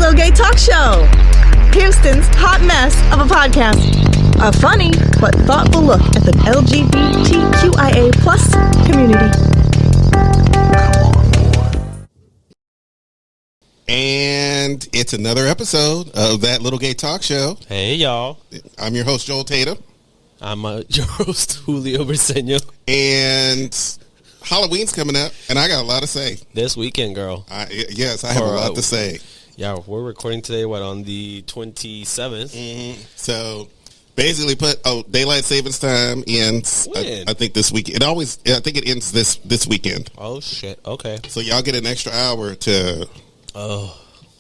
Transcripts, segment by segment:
Little Gay Talk Show, Houston's hot mess of a podcast. A funny but thoughtful look at the LGBTQIA plus community. And it's another episode of that Little Gay Talk Show. Hey, y'all. I'm your host, Joel Tatum. I'm your host, Julio Briseño. And Halloween's coming up, and I got a lot to say. This weekend, girl. Yes, I have a lot to say. Yeah, we're recording today, on the 27th? Mm-hmm. So, basically daylight savings time ends, I think this week. I think it ends this weekend. Oh, shit. Okay. So, y'all get an extra hour to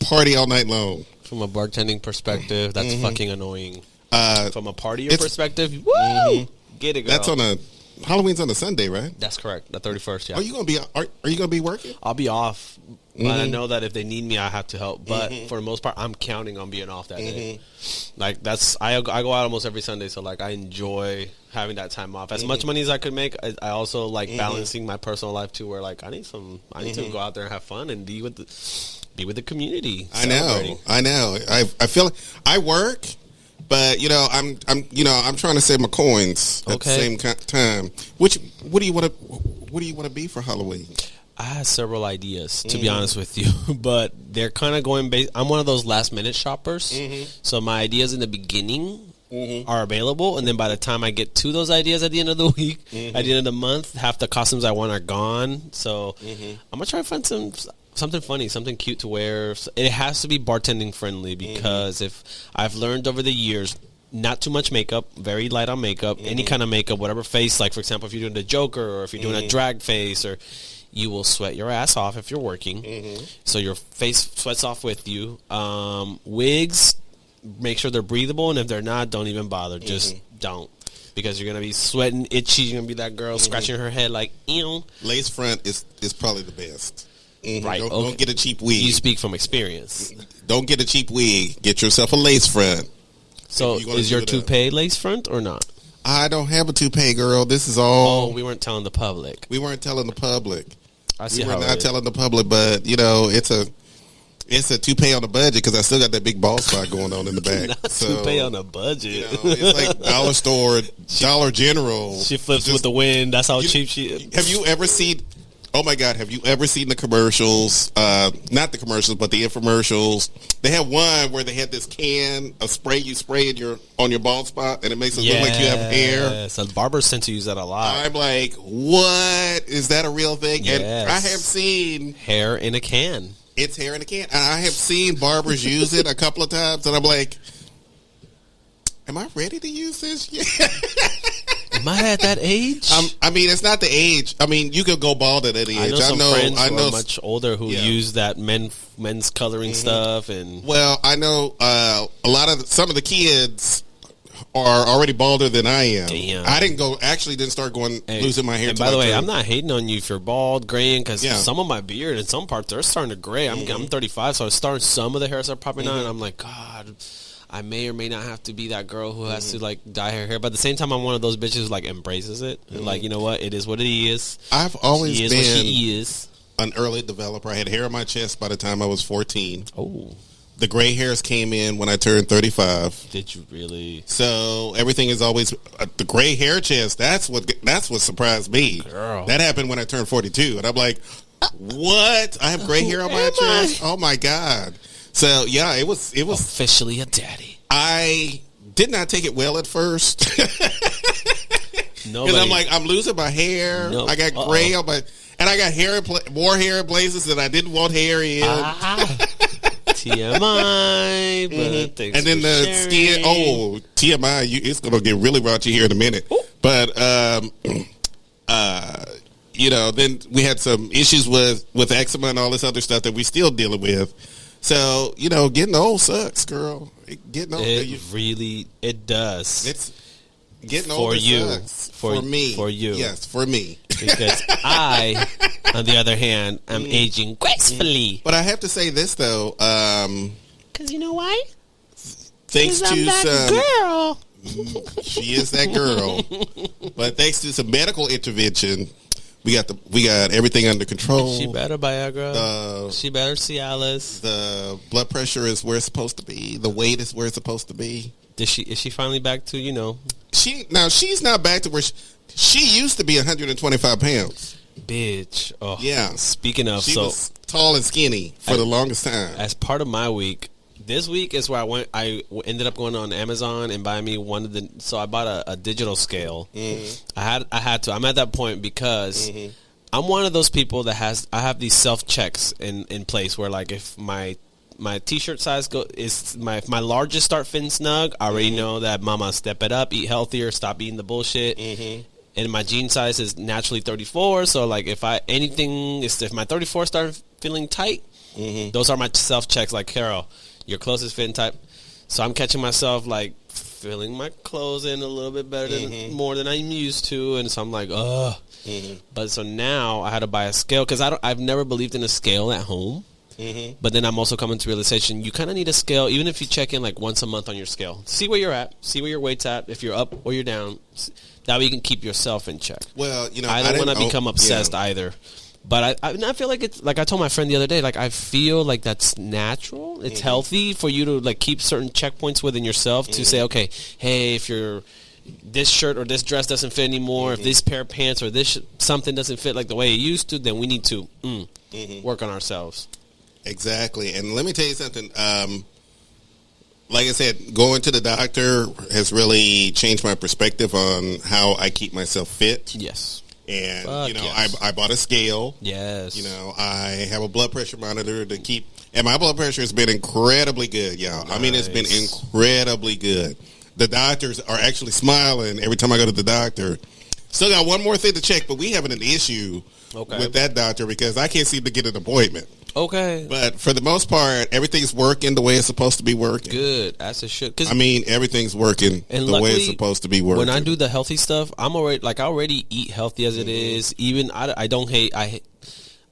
party all night long. From a bartending perspective, that's fucking annoying. From a partier perspective, woo! Get it, girl. That's Halloween's on a Sunday, right? That's correct. The 31st, yeah. Are you gonna be working? I'll be off, but I know that if they need me, I have to help. But for the most part, I'm counting on being off that day. Like I go out almost every Sunday, so like I enjoy having that time off. As much money as I could make, I also like balancing my personal life too. Where like I need to go out there and have fun and be with the community. I know. I feel like I work. But I'm trying to save my coins at the same time. What do you want to be for Halloween? I have several ideas, to be honest with you, but they're kind of going based. I'm one of those last minute shoppers, so my ideas in the beginning are available, and then by the time I get to those ideas at the end of the week, at the end of the month, half the costumes I want are gone. So I'm gonna try to find something funny, something cute to wear. It has to be bartending friendly because if I've learned over the years, not too much makeup, very light on makeup, any kind of makeup, whatever face, like for example, if you're doing the Joker or if you're doing a drag face, or you will sweat your ass off if you're working. So your face sweats off with you. Wigs, make sure they're breathable, and if they're not, don't even bother. Just don't. Because you're going to be sweating, itchy, you're going to be that girl scratching her head like, ew. Lace front is probably the best. Right. Don't get a cheap wig. You speak from experience. Don't get a cheap wig. Get yourself a lace front. So is your toupee lace front or not? I don't have a toupee, girl. This is all. Oh, we weren't telling the public. We weren't telling the public. I see we how were not telling the public, but it's a toupee on a budget because I still got that big bald spot going on in the back. Not toupee on a budget. It's like dollar store, Dollar General. She flips with the wind. That's how cheap she is. Have you ever seen? Oh my God! Have you ever seen the commercials? Not the commercials, but the infomercials. They have one where they had this can of spray you spray on your bald spot, and it makes it look like you have hair. So barbers tend to use that a lot. I'm like, what? Is that a real thing? Yes. And I have seen hair in a can. It's hair in a can, and I have seen barbers use it a couple of times, and I'm like, am I ready to use this yet? Am I at that age? I mean, it's not the age. I mean, you could go bald at any age. I know friends who are much older who use that men's coloring stuff, and I know some of the kids are already balder than I am. Damn. I didn't start losing my hair. And by the way, I'm not hating on you if you're bald, graying, because some of my beard in some parts they're starting to gray. I'm 35, so it's starting. Some of the hairs are popping out, and I'm like, God. I may or may not have to be that girl who has to like dye her hair, but at the same time, I'm one of those bitches who like embraces it. And, like, you know what? It is what it is. I've always been what she is. An early developer. I had hair on my chest by the time I was 14. Oh, the gray hairs came in when I turned 35. Did you really? So everything is always the gray hair chest. That's what surprised me. Girl. That happened when I turned 42, and I'm like, what? I have gray hair on my chest. Oh my God. So yeah, it was officially a daddy. I did not take it well at first. Because I'm like, I'm losing my hair. I got gray on my, and I got more hair in places that I didn't want hair in. TMI, but and then the skin. Oh, TMI, it's gonna get really raunchy here in a minute. Ooh. But then we had some issues with eczema and all this other stuff that we still dealing with. So, getting old sucks, girl. Getting old. It does. It's getting old sucks. For me. For you. Yes, for me. Because I, on the other hand, am aging gracefully. But I have to say this, though. Because you know why? Thanks to I'm that girl. She is that girl. But thanks to some medical intervention, We got everything under control. She better Viagra. She better Cialis. The blood pressure is where it's supposed to be. The weight is where it's supposed to be. Is she finally back to, you know? She's not back to where she used to be 125 pounds. Bitch. Oh, yeah. Speaking of, she was tall and skinny for the longest time. As part of my week, this week is where I ended up going on Amazon and buying me one of the. So I bought a digital scale. Mm-hmm. I had to. I'm at that point because I'm one of those people that I have these self checks in place where, like, if my t-shirt size if my largest start fitting snug, I already know that mama step it up, eat healthier, stop eating the bullshit. And my jean size is naturally 34, so like if my 34 start feeling tight, those are my self checks. Like, Carol, your clothes is fitting tight. So I'm catching myself like filling my clothes in a little bit better than more than I'm used to, and so I'm like, ugh. But so now I had to buy a scale because I've never believed in a scale at home. But then I'm also coming to realization you kind of need a scale, even if you check in like once a month on your scale. See where you're at. See where your weight's at. If you're up or you're down, that way you can keep yourself in check. Well, you know, I don't want to become obsessed either. But I feel like it's like I told my friend the other day. Like, I feel like that's natural. It's healthy for you to like keep certain checkpoints within yourself to say, okay, hey, if this shirt or this dress doesn't fit anymore, if this pair of pants or this something doesn't fit like the way it used to, then we need to work on ourselves. Exactly. And let me tell you something. Like I said, going to the doctor has really changed my perspective on how I keep myself fit. Yes. And, I bought a scale. Yes. You know, I have a blood pressure monitor to keep, and my blood pressure has been incredibly good, y'all. Nice. I mean, it's been incredibly good. The doctors are actually smiling every time I go to the doctor. Still got one more thing to check, but we having an issue with that doctor because I can't seem to get an appointment. Okay. But for the most part, everything's working the way it's supposed to be working. Good. As it should. I mean, everything's working the way it's supposed to be working. When I do the healthy stuff, I already eat healthy as it is. Even I don't hate. I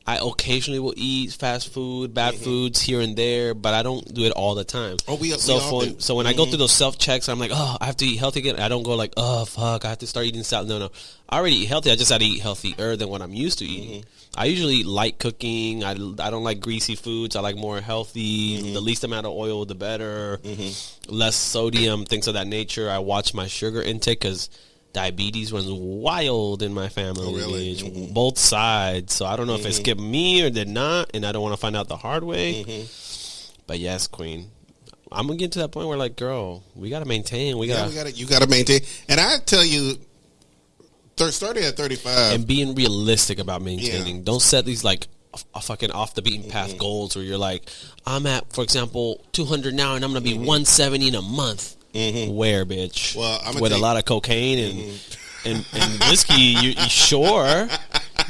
occasionally will eat fast food, bad foods here and there, but I don't do it all the time. So when I go through those self checks, I'm like, oh, I have to eat healthy again. I don't go like, oh fuck, I have to start eating salad. No, I already eat healthy. I just had to eat healthier than what I'm used to eating. I usually eat light cooking. I don't like greasy foods. I like more healthy. The least amount of oil, the better. Less sodium, things of that nature. I watch my sugar intake because diabetes runs wild in my family. Oh, really? Both sides. So I don't know if it skipped me or did not, and I don't want to find out the hard way. But yes, Queen. I'm gonna get to that point where, like, girl, we gotta maintain. You gotta maintain. And I tell you, starting at 35 and being realistic about maintaining. Don't set these like a fucking off the beaten path goals where you're like, I'm at, for example, 200 now, and I'm gonna be 170 in a month. Where, bitch? Well, with a lot of cocaine and whiskey. You sure?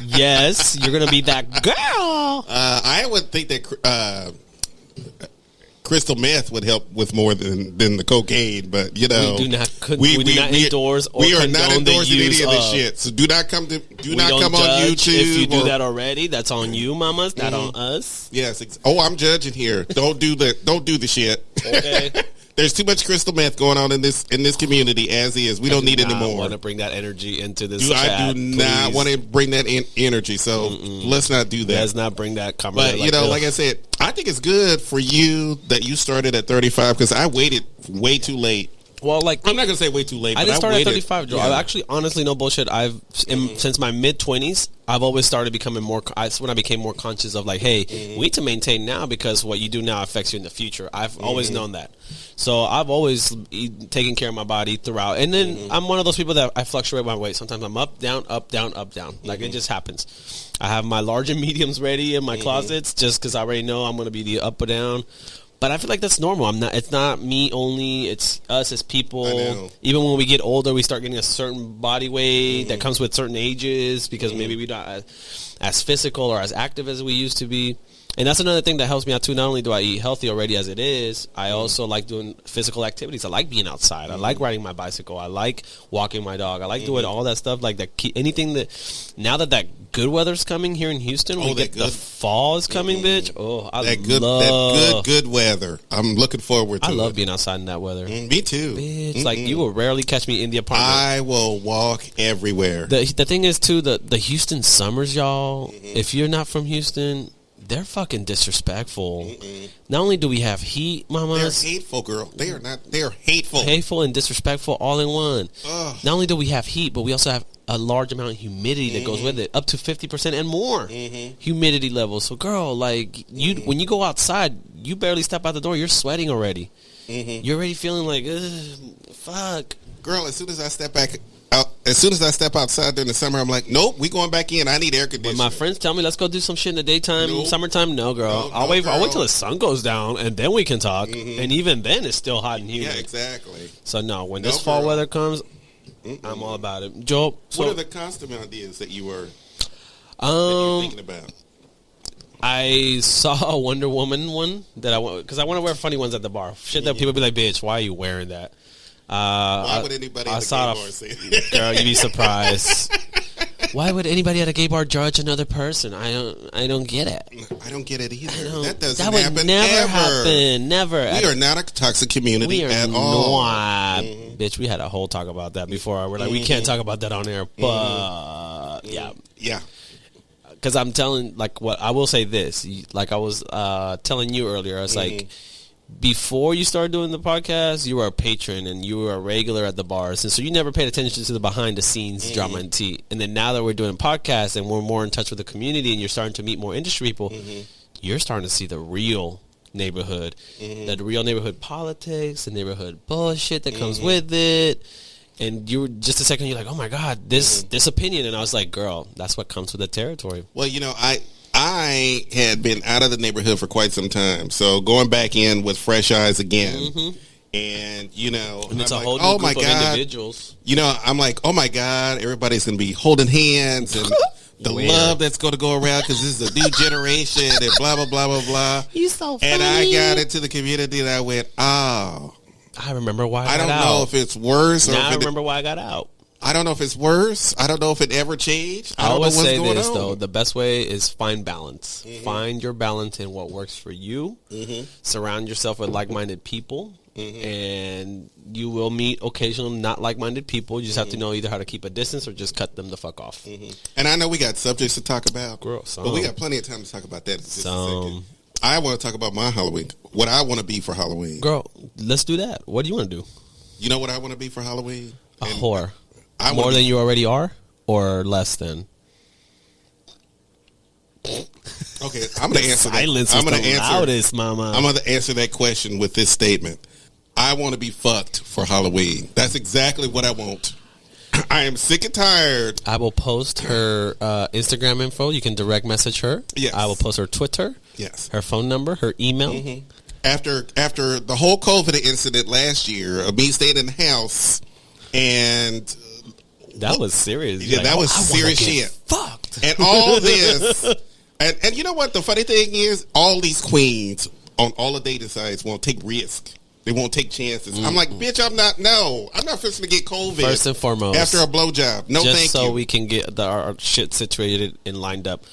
Yes, you're gonna be that girl. I would think that crystal meth would help with more than the cocaine, but you know, we do not endorse or we are not endorsing any of this of, shit. So do not come on YouTube. If you do that already, that's on you, mamas. Not on us. Yes. I'm judging here. Don't do the shit. Okay. There's too much crystal meth going on in this community as is. We don't need any more. I want to bring that energy into this chat. I do not want to bring that energy, so let's not do that. Let's not bring that conversation. But, like I said, I think it's good for you that you started at 35 because I waited way too late. Well, like, I'm not gonna say way too late. I didn't start at 35, Joe. Yeah. I actually, honestly, no bullshit. Since my mid-20s, I've always started becoming more. That's when I became more conscious of like, hey, we need to maintain now because what you do now affects you in the future. I've always known that, so I've always taken care of my body throughout. And then I'm one of those people that I fluctuate my weight. Sometimes I'm up, down, up, down, up, down. Like it just happens. I have my large and mediums ready in my closets just because I already know I'm going to be the up or down. But I feel like that's normal. It's not me only. It's us as people. Even when we get older, we start getting a certain body weight that comes with certain ages because maybe we're not as physical or as active as we used to be. And that's another thing that helps me out too. Not only do I eat healthy already as it is, I also like doing physical activities. I like being outside. I like riding my bicycle. I like walking my dog. I like doing all that stuff. Like that, anything that. Now that good weather's coming here in Houston, the fall is coming, bitch. Oh, I love that good weather. I'm looking forward to it. I love being outside in that weather. Me too. Bitch, like you will rarely catch me in the apartment. I will walk everywhere. The thing is too, the Houston summers, y'all. If you're not from Houston, they're fucking disrespectful. Not only do we have heat, mamas. They're hateful, girl. They are not. They are hateful. Hateful and disrespectful all in one. Ugh. Not only do we have heat, but we also have a large amount of humidity that goes with it, up to 50% and more humidity levels. So, girl, like when you go outside, you barely step out the door, you're sweating already. You're already feeling like, fuck. Girl, as soon as I step outside during the summer, I'm like, nope, we going back in. I need air conditioning. When my friends tell me let's go do some shit in the daytime, summertime, no, girl. I'll wait till the sun goes down and then we can talk. And even then, it's still hot and humid. Yeah, exactly. So no, when this fall weather comes, I'm all about it. Joel, what are the costume ideas that you were thinking about? I saw a Wonder Woman one that I want because I want to wear funny ones at the bar. Shit that people be like, bitch, why are you wearing that? Why would anybody at the gay bar say that? Girl, you'd be surprised. Why would anybody at a gay bar judge another person? I don't get it. I don't get it either. That doesn't that would happen never ever. happen. Never. We are not a toxic community at all. Bitch, we had a whole talk about that before. We're like, we can't talk about that on air. But yeah. Because I'm telling, like, what I will say this. Like I was telling you earlier, I was like, before you started doing the podcast, you were a patron and you were a regular at the bars, and so you never paid attention to the behind the scenes drama and tea. And then now that we're doing podcasts and we're more in touch with the community, and you're starting to meet more industry people, you're starting to see the real neighborhood, the real neighborhood politics, the neighborhood bullshit that comes with it. And you were just a second, you're like, oh my god, this opinion, and I was like, girl, that's what comes with the territory. Well, you know, I had been out of the neighborhood for quite some time, so going back in with fresh eyes again, and you know, and it's I'm a whole like, new group of individuals. You know, I'm like, oh my god, everybody's gonna be holding hands and the love that's gonna go around because this is a new generation and blah blah blah blah blah. You so funny. And I got into the community and I went, oh, I remember why I don't know if it's worse. Now I remember why I got out. I don't know if it's worse. I don't know if it ever changed. I always say this, though. The best way is find balance. Find your balance in what works for you. Surround yourself with like-minded people. And you will meet occasional not like-minded people. You just have to know either how to keep a distance or just cut them the fuck off. And I know we got subjects to talk about. Girl, but we got plenty of time to talk about that in just a second. I want to talk about my Halloween. What I want to be for Halloween. Girl, let's do that. What do you want to do? You know what I want to be for Halloween? A whore. More than you already are, or less than? Okay, I'm going to answer that. Silence is the loudest, mama. I'm going to answer that question with this statement. I want to be fucked for Halloween. That's exactly what I want. I am sick and tired. I will post her Instagram info. You can direct message her. Yes. I will post her Twitter. Yes. Her phone number, her email. After the whole COVID incident last year of me staying in the house and... That was serious. Yeah, that was serious shit. Fucked. And all this. and you know what? The funny thing is, all these queens on all the dating sites won't take risk. They won't take chances. I'm like, bitch, I'm not fixing to get COVID. First and foremost. After a blowjob. No, just thank so you. we can get our shit situated and lined up.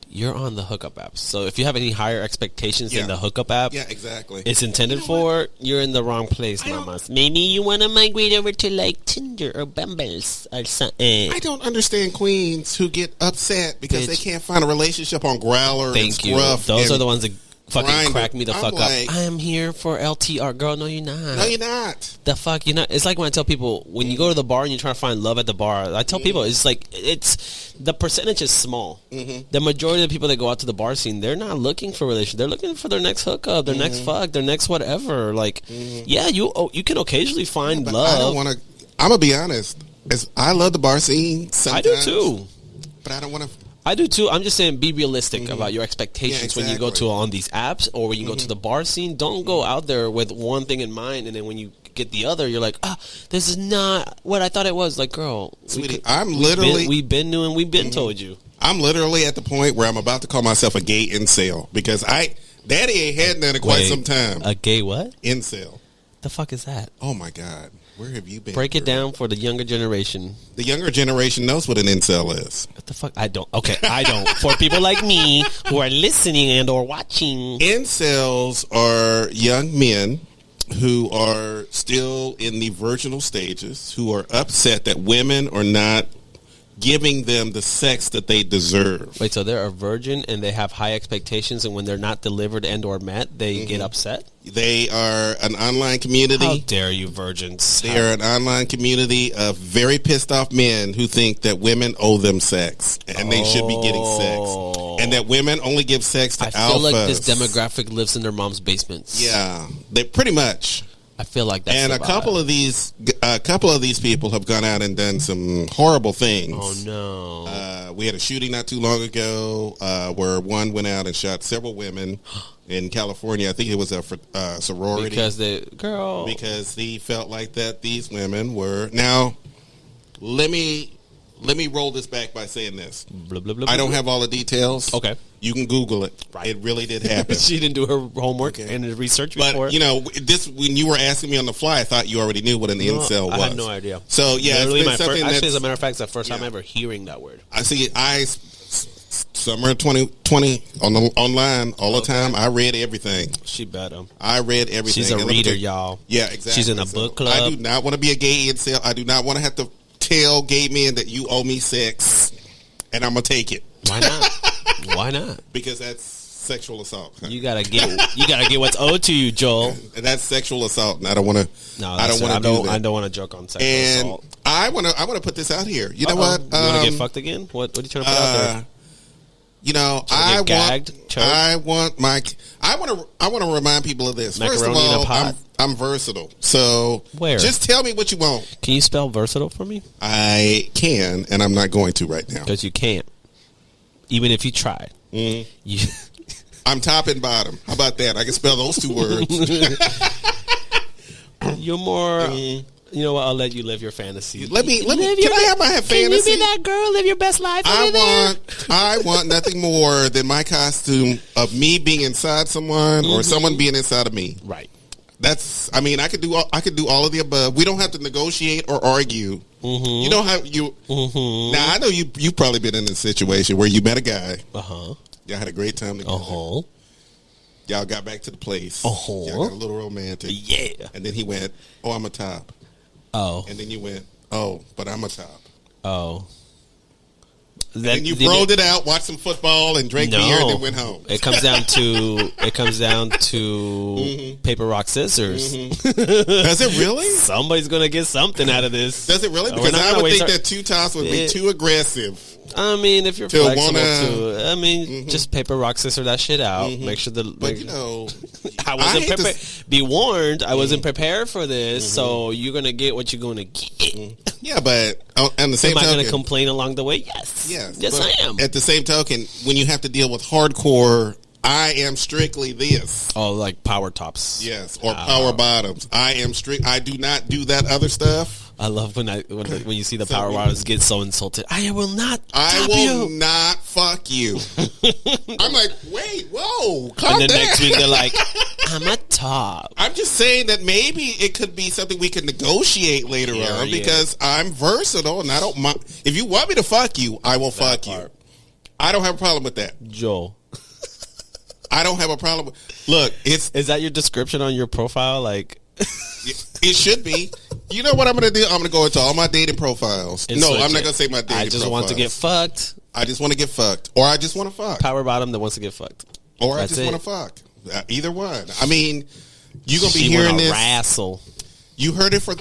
You're on the hookup apps. So if you have any higher expectations than the hookup app, exactly. It's intended for, you're in the wrong place, mamas. Maybe you want to migrate over to like Tinder or Bumbles or something. I don't understand queens who get upset because they can't find a relationship on Growler and Scruff. Those are the ones that fucking Grindr. crack me the fuck up. I am here for LTR. Girl, no, you're not. No, you're not. The fuck, you're not. It's like when I tell people, when you go to the bar and you're trying to find love at the bar, I tell people, it's like, the percentage is small. The majority of the people that go out to the bar scene, they're not looking for a relationship. They're looking for their next hookup, their next fuck, their next whatever. Like, yeah, you can occasionally find love. I don't want to, I'm going to be honest. I love the bar scene sometimes. I do too. But I don't want to. I do too. I'm just saying, be realistic about your expectations when you go to on these apps or when you go to the bar scene. Don't go out there with one thing in mind, and then when you get the other, you're like, this is not what I thought it was. Like, girl, sweetie, we've been told you. I'm literally at the point where I'm about to call myself a gay incel because Daddy ain't had none in quite some time. A gay what? Incel. The fuck is that? Oh my God. Where have you been? Break it down for the younger generation. The younger generation knows what an incel is. What the fuck? I don't. Okay, I don't. For people like me who are listening and or watching. Incels are young men who are still in the virginal stages, who are upset that women are not giving them the sex that they deserve. Wait, so they're a virgin and they have high expectations, and when they're not delivered and or met, they get upset? They are an online community. How dare you, virgins? They are an online community of very pissed off men who think that women owe them sex and they should be getting sex, and that women only give sex to alphas. I feel like this demographic lives in their mom's basements. Yeah, they pretty much. I feel like that's and the a vibe. couple of these people have gone out and done some horrible things. Oh no! We had a shooting not too long ago where one went out and shot several women in California. I think it was a sorority because he felt like that these women were. Now, let me roll this back by saying this. Blah, blah, blah, I don't blah. have all the details. Okay. You can Google it. Right. It really did happen. She didn't do her homework and the research before. But, when you were asking me on the fly, I thought you already knew what an incel was. I had no idea. So, yeah, literally it's been something actually, as a matter of fact, it's the first time ever hearing that word. I see summer 2020 online all the time. I read everything. She better. I read everything. She's a reader, y'all. Yeah, exactly. She's in a book club. I do not want to be a gay incel. I do not want to have to tell gay men that you owe me sex, and I'm gonna take it. Why not? Why not? Because that's sexual assault. You gotta get what's owed to you, Joel. And that's sexual assault, and I don't want to. No, I don't want to do that. I don't want to joke on sexual and assault. I want to put this out here. You know what? You want to get fucked again? What are you trying to put out there? I want to remind people of this. Macaroni First of all, in a pot? I'm versatile. So just tell me what you want. Can you spell versatile for me? I can, and I'm not going to right now. Because you can't. Even if you tried. I'm top and bottom. How about that? I can spell those two words. You're more... You know what? I'll let you live your fantasy. Can I have my fantasy? Can you be that girl? Live your best life. I want nothing more than my costume of me being inside someone or someone being inside of me. Right. I could do all of the above. We don't have to negotiate or argue. Mm-hmm. You know how you. Mm-hmm. Now I know you've probably been in a situation where you met a guy. Y'all had a great time together. Y'all got back to the place. Y'all got a little romantic. Yeah. And then he went, "Oh, I'm a top." Oh. And then you went, "Oh, but I'm a top." Oh. Then you rolled it out, watched some football, and drank beer, and then went home. It comes down to paper, rock, scissors. Does it really? Somebody's gonna get something out of this. Does it really? Because I would think that two tops would be too aggressive. I mean, if you're flexible too, I mean, just paper, rock, scissors that shit out. Make sure But I wasn't prepared. Be warned, I wasn't prepared for this. So you're gonna get what you're gonna get. Yeah, but on the same token, am I gonna complain along the way? Yes, I am. At the same token, when you have to deal with hardcore, I am strictly this. Oh, like power tops. Yes, or power bottoms. I am strict. I do not do that other stuff. I love when you see the power bottoms get so insulted. I will not. I will not fuck you. I'm like, wait, whoa, calm down. And then next week they're like, I'm a top. I'm just saying that maybe it could be something we could negotiate later on because I'm versatile and I don't mind. If you want me to fuck you, I will fuck you. I don't have a problem with that, Joel. I don't have a problem with. Look, is that your description on your profile? Like, it should be. You know what I'm going to do? I'm going to go into all my dating profiles. No, I'm not going to say my dating profiles. I just want to get fucked. I just want to get fucked. Or I just want to fuck. Power bottom that wants to get fucked. Or I just want to fuck. Either one. I mean, you're going to be hearing this. Wrestle. You've heard it for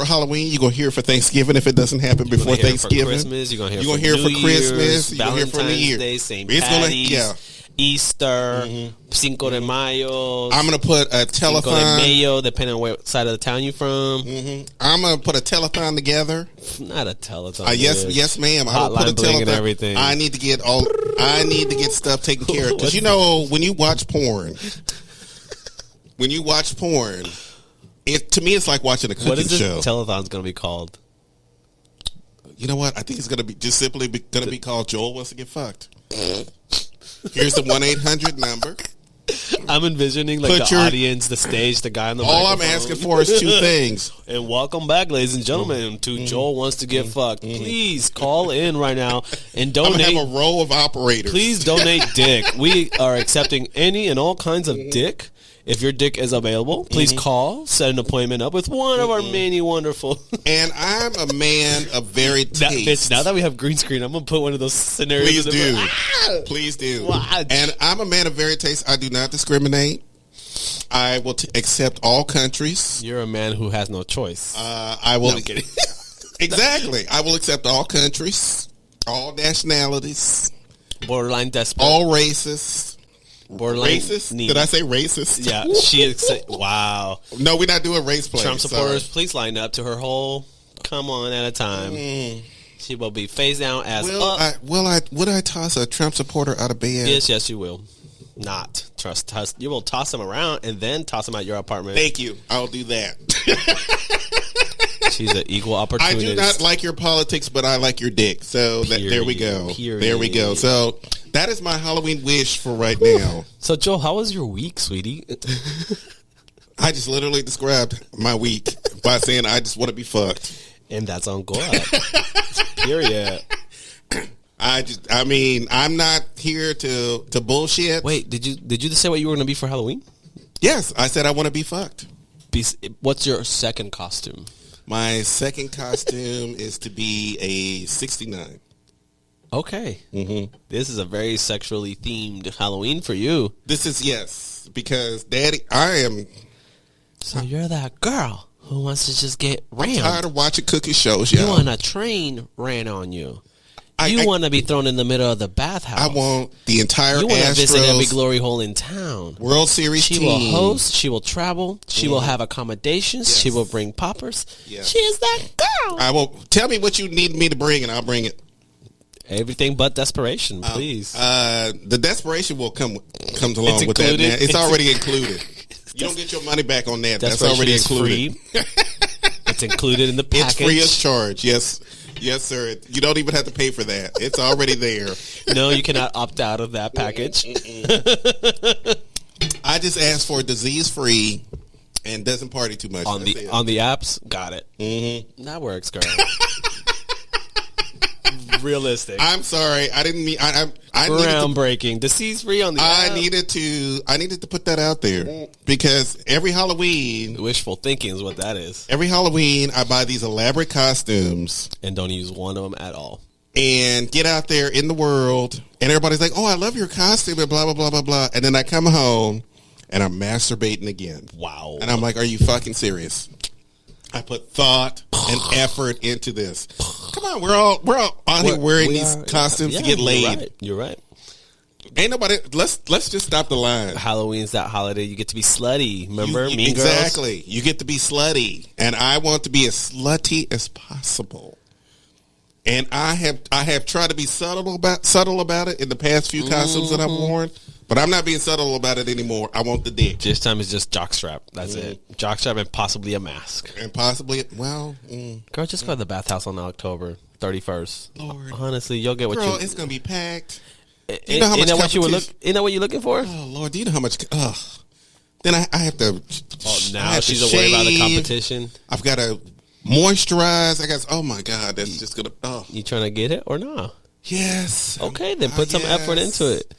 Halloween. You're going to hear it for Thanksgiving if it doesn't happen before Thanksgiving. You're going to hear it for Christmas. You're going to hear it for New Year. Day, St. Patty's. Easter, Cinco de Mayo. I'm going to put a telethon. Cinco de Mayo, depending on what side of the town you're from. I'm going to put a telethon together. Not a telethon. Yes, ma'am. I will put a telethon. And everything. I need to get stuff taken care of. Because when you watch porn, to me it's like watching a cooking show. What is this telethon's going to be called? You know what? I think it's gonna be just simply gonna be called Joel Wants to Get Fucked. Here's the 1-800 number. I'm envisioning like the audience, the stage, the guy on the all microphone. I'm asking for is two things. And welcome back, ladies and gentlemen, to Joel Wants to Get Fucked. Please call in right now and donate. I'm gonna have a row of operators. Please donate dick. We are accepting any and all kinds of dick. If your dick is available, please call, set an appointment up with one of our many wonderful. And I'm a man of varied taste. Now that we have green screen, I'm going to put one of those scenarios. Please do. Please do. Watch. And I'm a man of varied taste. I do not discriminate. I will accept all countries. You're a man who has no choice. I will. No, I'm kidding. Exactly. I will accept all countries, all nationalities, borderline desperate, all races. Borderline racist? Needy. Did I say racist? Yeah, wow. No, we're not doing race play. Trump supporters, please line up to her whole come on at a time. She will be face down, ass up. Would I toss a Trump supporter out of bed? Yes, you will. Not trust. You will toss him around and then toss him out your apartment. Thank you. I'll do that. She's an equal opportunist. I do not like your politics, but I like your dick. So there we go. Period. There we go. So that is my Halloween wish for right now. So Joel, how was your week, sweetie? I just literally described my week by saying I just want to be fucked, and that's on God. Period. I'm not here to bullshit. Wait, did you just say what you were going to be for Halloween? Yes, I said I want to be fucked. What's your second costume? My second costume is to be a 69. Okay. This is a very sexually themed Halloween for you. This is, yes, because Daddy, I am. So you're that girl who wants to just get rammed. I'm tired of watching cookie shows, y'all. You want a train ran on you. You want to be thrown in the middle of the bathhouse. I want the entire You want to visit Astros every glory hole in town. World Series She team. will host. She will travel. She will have accommodations. Yes. She will bring poppers. Yes. She is that girl. I will. Tell me what you need me to bring, and I'll bring it. Everything but desperation, please. The desperation will comes along with that. Now. It's already included. You don't get your money back on that. That's already included. Free. It's included in the package. It's free of charge. Yes, sir. You don't even have to pay for that. It's already there. No, you cannot opt out of that package. I just asked for disease-free and doesn't party too much. On the apps, got it. That works, girl. Realistic. I'm sorry. I didn't mean. I groundbreaking. Disease-free on the app. I needed to put that out there because every Halloween, wishful thinking is what that is. Every Halloween, I buy these elaborate costumes and don't use one of them at all. And get out there in the world, and everybody's like, "Oh, I love your costume," and blah blah blah blah blah. And then I come home, and I'm masturbating again. Wow. And I'm like, "Are you fucking serious?" I put thought and effort into this. Come on, we're all out here wearing these costumes to get laid. You're right. Ain't nobody. Let's just stop the line. Halloween's that holiday you get to be slutty. Remember, Mean Girls? Exactly. You get to be slutty, and I want to be as slutty as possible. And I have tried to be subtle about it in the past few costumes that I've worn. But I'm not being subtle about it anymore. I want the dick. This time it's just jockstrap. That's it. Jockstrap and possibly a mask. And possibly, girl, just go to the bathhouse on October 31st. Lord. Honestly, you'll get what girl, it's going to be packed. You know how much you know what you're looking for? Oh, Lord, do you know how much? Then I have to. Oh, now she's aware about the competition. I've got to moisturize. I guess. Oh, my God. That's just going to. You trying to get it or not? Yes. Okay, then put some effort into it.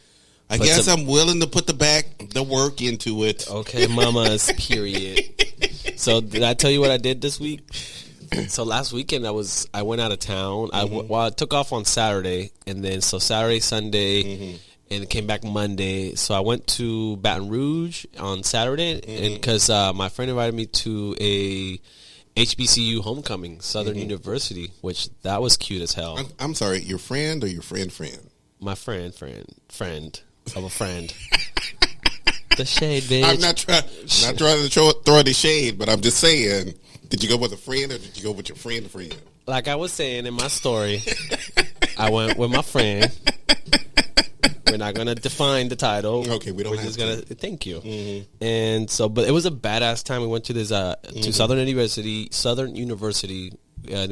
I guess I'm willing to put the work into it. Okay, mamas, period. So did I tell you what I did this week? So last weekend I went out of town. I took off on Saturday, and then Saturday, Sunday, and came back Monday. So I went to Baton Rouge on Saturday, and because my friend invited me to a HBCU homecoming, Southern University, which that was cute as hell. I'm sorry, your friend or your friend? My friend of a friend. The shade, bitch. I'm not trying to throw any shade, but I'm just saying, did you go with a friend or did you go with your friend? Like I was saying in my story, I went with my friend. We're not going to define the title. Okay, we don't We're have just going to thank you. And so, but it was a badass time. We went to this to Southern University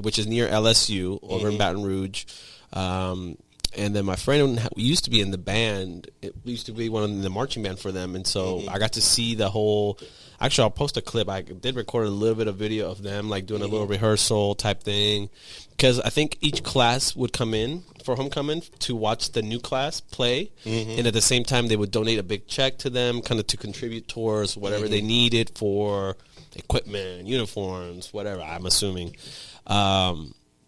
which is near LSU over in Baton Rouge. And then my friend used to be in the band. It used to be one of the marching band for them. And so I got to see the whole. Actually, I'll post a clip. I did record a little bit of video of them, like doing a little rehearsal type thing. Because I think each class would come in for homecoming to watch the new class play. And at the same time, they would donate a big check to them, kind of to contribute towards whatever they needed for equipment, uniforms, whatever, I'm assuming.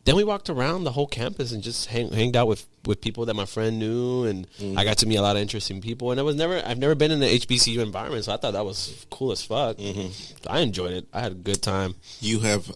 Then we walked around the whole campus and just hanged out with people that my friend knew, and I got to meet a lot of interesting people. And I've never been in the HBCU environment, so I thought that was cool as fuck. I enjoyed it. I had a good time. You have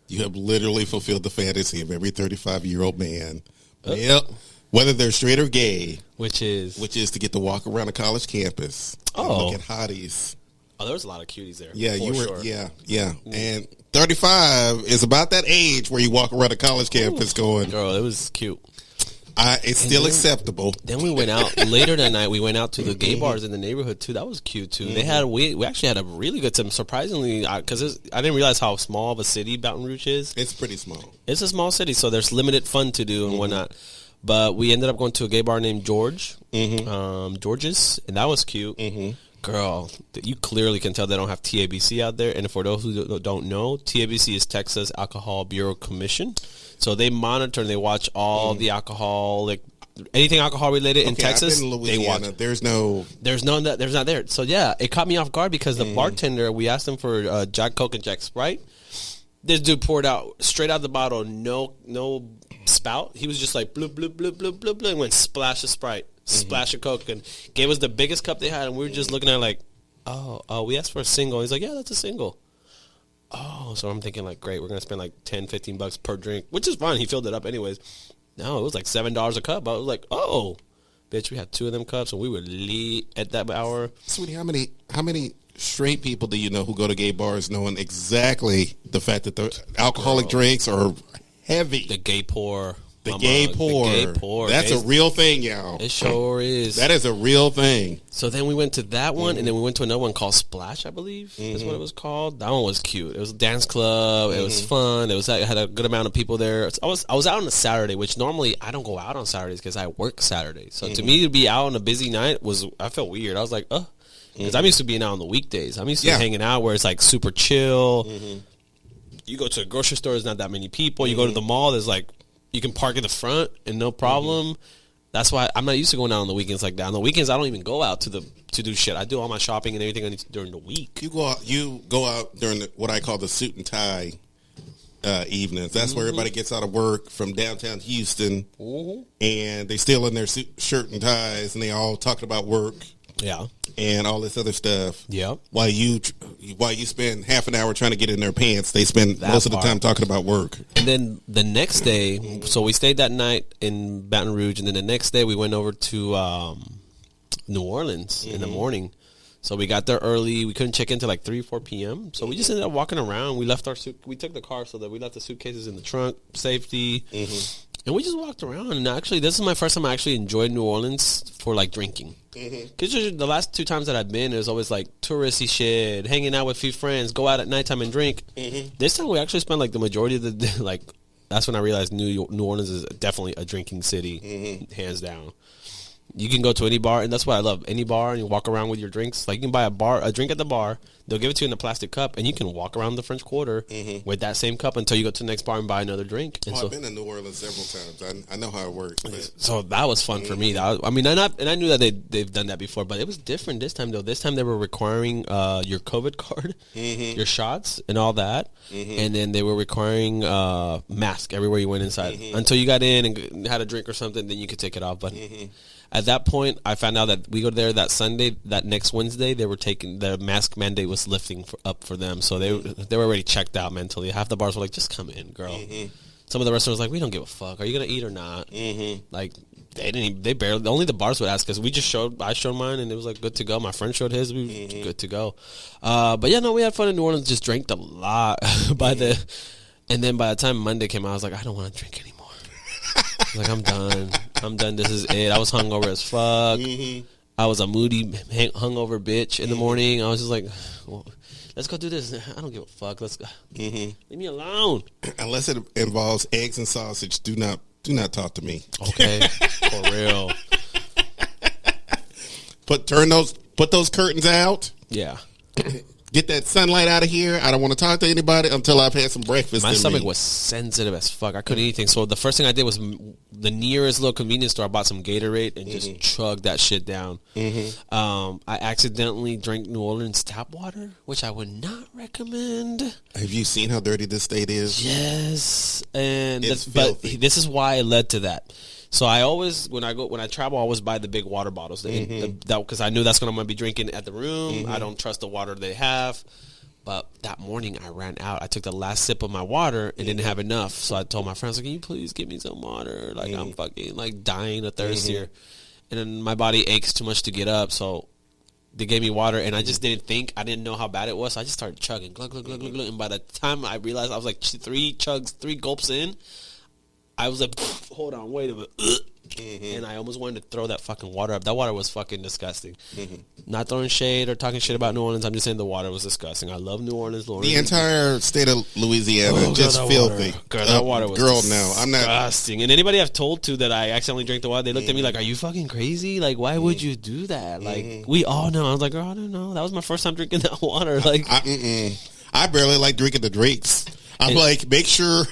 literally fulfilled the fantasy of every 35-year-old man. Yep. Whether they're straight or gay, which is to get to walk around a college campus. And look at hotties. Oh, there was a lot of cuties there. Yeah, yeah. And 35 is about that age where you walk around a college campus going, girl, it was cute. It's still acceptable. Then we went out later that night. We went out to the gay bars in the neighborhood too. That was cute too. They had we actually had a really good time. Surprisingly, because I didn't realize how small of a city Baton Rouge is. It's pretty small. It's a small city, so there's limited fun to do and whatnot. But we ended up going to a gay bar named George's, and that was cute. Girl, you clearly can tell they don't have TABC out there. And for those who don't know, TABC is Texas Alcohol Bureau Commission. So they monitor and they watch all the alcohol, like anything alcohol related in Texas. I've been in Louisiana. They watch. There's not there. So yeah, it caught me off guard because the bartender, we asked him for Jack Coke and Jack Sprite. This dude poured out straight out the bottle, no spout. He was just like bloop bloop bloop bloop bloop bloop, and went splash of Sprite. Splash of Coke, and gave us the biggest cup they had, and we were just looking at it like, oh, we asked for a single. He's like, yeah, that's a single. Oh, so I'm thinking like, great, we're gonna spend like $10-15 per drink, which is fine. He filled it up anyways. No, it was like $7 a cup. I was like, oh, bitch, we had 2 of them cups, and we were lit at that hour. Sweetie, how many straight people do you know who go to gay bars knowing exactly the fact that the alcoholic drinks are heavy? The gay pour. The gay pour. That's a real thing, y'all. It sure is. That is a real thing. So then we went to that one, and then we went to another one called Splash, I believe is what it was called. That one was cute. It was a dance club. It was fun. It had a good amount of people there. I was out on a Saturday, which normally I don't go out on Saturdays because I work Saturdays. So to me to be out on a busy night I felt weird. I was like, because I'm used to being out on the weekdays. I'm used to hanging out where it's like super chill. You go to a grocery store, there's not that many people. You go to the mall, there's like, you can park in the front and no problem. That's why I'm not used to going out on the weekends like that. On the weekends, I don't even go out to do shit. I do all my shopping and everything I need to during the week. You go out during what I call the suit and tie evenings. That's where everybody gets out of work from downtown Houston, and they still in their shirt and ties, and they all talking about work. Yeah. And all this other stuff. Yep. While you spend half an hour trying to get in their pants, they spend most of the time talking about work. And then the next day, so we stayed that night in Baton Rouge, and then the next day we went over to New Orleans in the morning. So we got there early. We couldn't check in till like 3 or 4 p.m. So we just ended up walking around. We left we took the car so that we left the suitcases in the trunk, safety. And we just walked around, and actually, this is my first time I actually enjoyed New Orleans for, like, drinking. Because the last 2 times that I've been, it was always, like, touristy shit, hanging out with a few friends, go out at nighttime and drink. This time, we actually spent, like, the majority of the day, like, that's when I realized New Orleans is definitely a drinking city, hands down. You can go to any bar, and that's what I love. Any bar, and you walk around with your drinks. Like, you can buy a drink at the bar. They'll give it to you in a plastic cup, and you can walk around the French Quarter with that same cup until you go to the next bar and buy another drink. And I've been in New Orleans several times. I know how it works. But. So that was fun for me. I knew that they've done that before, but it was different this time, though. This time they were requiring your COVID card, your shots, and all that. And then they were requiring mask everywhere you went inside. Until you got in and had a drink or something, then you could take it off. But at that point, I found out that we go there that Sunday, that next Wednesday, they were taking the mask mandate was lifting up for them, so they were already checked out mentally. Half the bars were like, "Just come in, girl." Some of the restaurants were like, "We don't give a fuck. Are you gonna eat or not?" Like they barely. Only the bars would ask because I showed mine and it was like good to go. My friend showed his, we were good to go. But yeah, no, we had fun in New Orleans. Just drank a lot and then by the time Monday came out, I was like, I don't want to drink anymore. I was like, I'm done. This is it. I was hungover as fuck. I was a moody, hungover bitch in the morning. I was just like, well, let's go do this. I don't give a fuck. Let's go. Leave me alone. Unless it involves eggs and sausage, do not talk to me. Okay, for real. Put those curtains out. Yeah. Get that sunlight out of here. I don't want to talk to anybody until I've had some breakfast. My stomach was sensitive as fuck. I couldn't eat anything. So the first thing I did was the nearest little convenience store. I bought some Gatorade and just chugged that shit down. I accidentally drank New Orleans tap water, which I would not recommend. Have you seen how dirty this state is? Yes, and but this is why it led to that. So I always, when I travel, I always buy the big water bottles because I knew that's what I'm going to be drinking at the room. I don't trust the water they have. But that morning I ran out. I took the last sip of my water and didn't have enough. So I told my friends, like, can you please give me some water? Like I'm fucking like dying of thirst here. And then my body aches too much to get up. So they gave me water and I just didn't think. I didn't know how bad it was. So I just started chugging. Glug, glug, glug, glug, glug. And by the time I realized I was like 3 gulps in, I was like, hold on, wait a minute. And I almost wanted to throw that fucking water up. That water was fucking disgusting. Not throwing shade or talking shit about New Orleans. I'm just saying the water was disgusting. I love New Orleans. The entire state of Louisiana, just filthy. Girl, that water was I'm not disgusting. And anybody I've told to that I accidentally drank the water, they looked at me like, are you fucking crazy? Like, why would you do that? Like, we all know. I was like, girl, I don't know. That was my first time drinking that water. Like, I barely like drinking the drinks. I'm like, make sure.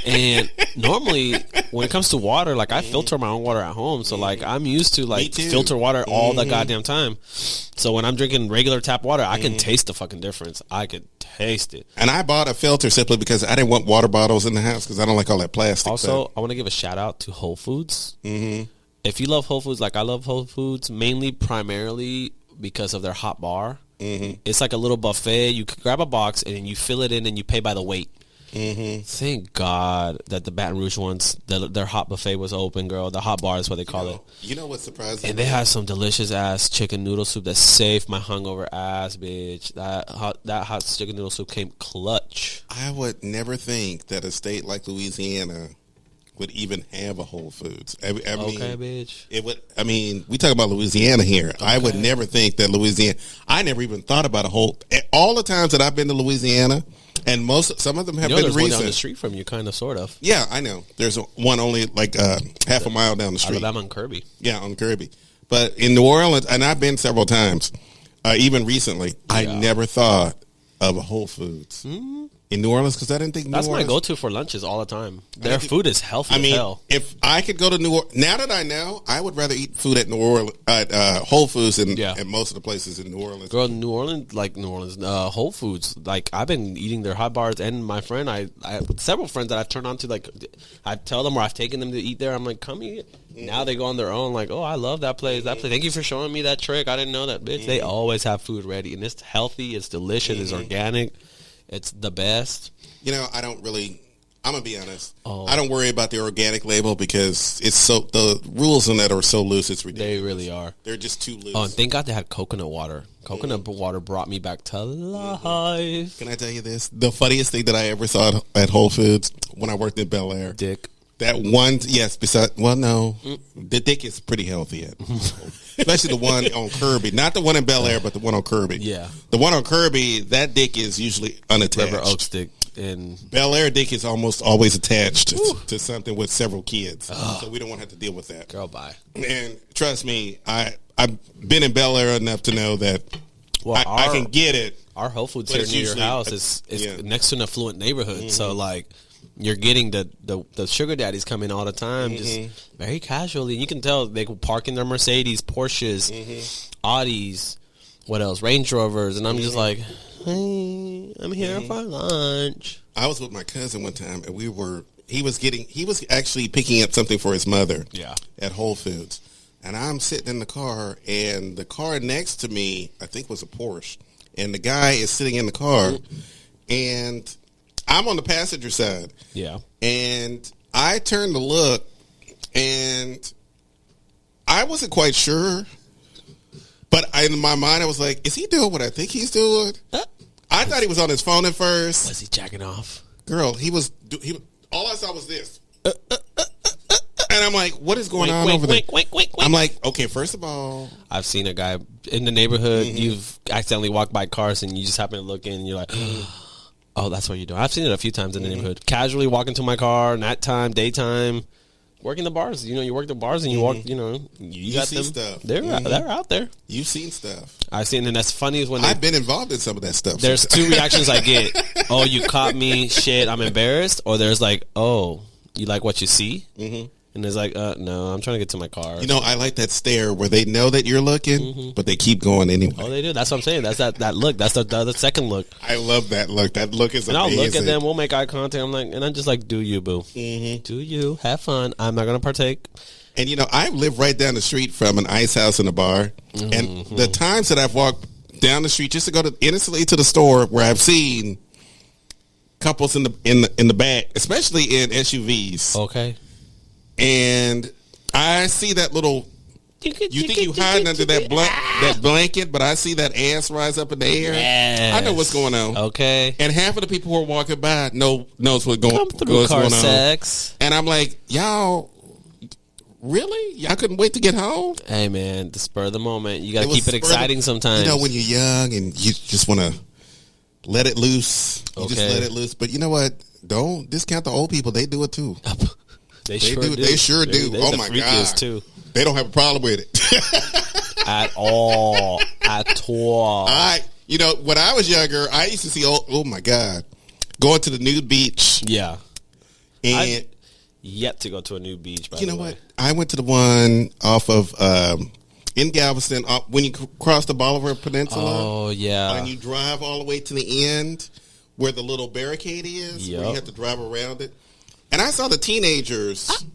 And normally, when it comes to water, like I filter my own water at home, so like I'm used to like filter water all the goddamn time. So when I'm drinking regular tap water, I can taste the fucking difference. I could taste it. And I bought a filter simply because I didn't want water bottles in the house because I don't like all that plastic. Also, I want to give a shout out to Whole Foods. If you love Whole Foods, like I love Whole Foods, primarily because of their hot bar. It's like a little buffet. You grab a box and you fill it in and you pay by the weight. Thank God that the Baton Rouge ones, their hot buffet was open, girl. The hot bar is what they call it. You know what's surprising? And they had some delicious ass chicken noodle soup that saved my hungover ass, bitch. That hot chicken noodle soup came clutch. I would never think that a state like Louisiana would even have a Whole Foods. I mean, bitch. It would. I mean, we talk about Louisiana here. Okay. I would never think that Louisiana. I never even thought about all the times that I've been to Louisiana, and some of them have been there's recent. One down the street from you, kind of, sort of. Yeah, I know. There's one only like half a mile down the street. I'm on Kirby. Yeah, on Kirby. But in New Orleans, and I've been several times, even recently. I never thought of a Whole Foods. In New Orleans, because I didn't think that's my go-to for lunches all the time. Their food is healthy as hell. If I could go to New Orleans, now that I know, I would rather eat food at Whole Foods than at most of the places in New Orleans. Girl, New Orleans, Whole Foods. Like I've been eating their hot bars, and my friend, I have several friends that I've turned on to. Like I tell them or I've taken them to eat there. I'm like, come eat. Now they go on their own. Like, oh, I love that place. That place. Thank you for showing me that trick. I didn't know that, bitch. They always have food ready, and it's healthy. It's delicious. It's organic. It's the best. You know, I'm going to be honest. I don't worry about the organic label because the rules on that are so loose, it's ridiculous. They really are. They're just too loose. Oh, and thank God they had coconut water. Coconut water brought me back to life. Can I tell you this? The funniest thing that I ever saw at Whole Foods when I worked in Bel Air. Dick. That one, yes, the dick is pretty healthy especially the one on Kirby. Not the one in Bel Air, but the one on Kirby. Yeah. The one on Kirby, that dick is usually unattached. River Oaks dick. And Bel Air dick is almost always attached to something with several kids. So we don't want to have to deal with that. Girl, bye. And trust me, I've been in Bel Air enough to know that I can get it. Our Whole Foods here near your house is next to an affluent neighborhood. So, like, you're getting the sugar daddies coming all the time, just very casually. You can tell they park in their Mercedes, Porsches, Audis, what else, Range Rovers, and I'm just like, hey, I'm here for lunch. I was with my cousin one time, and he was actually picking up something for his mother. At Whole Foods, and I'm sitting in the car, and the car next to me, I think, was a Porsche, and the guy is sitting in the car, and I'm on the passenger side. Yeah. And I turned to look, and I wasn't quite sure. But in my mind, I was like, is he doing what I think he's doing? I thought he was on his phone at first. Was he jacking off? Girl, he was all I saw was this. And And I'm like, what is going on over there? I'm like, okay, first of all, I've seen a guy in the neighborhood. You've accidentally walked by cars and you just happen to look in and you're like, oh, that's what you're doing. I've seen it a few times in the neighborhood. Casually walk into my car, nighttime, daytime, working the bars. You know, you work the bars and you walk, you know, you got see them. stuff. They're out there. You've seen stuff. I've seen, and that's funny is when I've been involved in some of that stuff. There's two reactions I get. Oh, you caught me. Shit, I'm embarrassed. Or there's like, oh, you like what you see? Mm-hmm. And there's like, no, I'm trying to get to my car. You know, I like that stare where they know that you're looking, but they keep going anyway. Oh, they do. That's what I'm saying. That's that look. That's the second look. I love that look. That look is and amazing. I'll look at them. We'll make eye contact. I'm just like, do you, boo? Mm-hmm. Do you have fun? I'm not gonna partake. And you know, I live right down the street from an ice house and a bar, and the times that I've walked down the street just to go innocently to the store where I've seen couples in the back, especially in SUVs. Okay. And I see that little. You think you hiding under that blanket, but I see that ass rise up in the air. Yes. I know what's going on. Okay. And half of the people who are walking by knows what's going on. Sex. And I'm like, y'all, really? Y'all couldn't wait to get home? Hey man, the spur of the moment. You got to keep it exciting sometimes. You know, when you're young and you just want to let it loose. You just let it loose. But you know what? Don't discount the old people. They do it too. They sure do. They sure do. They're oh my God. Too. They don't have a problem with it. At all. You know, when I was younger, I used to see, oh my God, going to the nude beach. Yeah. And I've yet to go to a nude beach, by the way. You know what? I went to the one off of, in Galveston, when you cross the Bolivar Peninsula. Oh, yeah. And you drive all the way to the end where the little barricade is, where you have to drive around it. And I saw the teenagers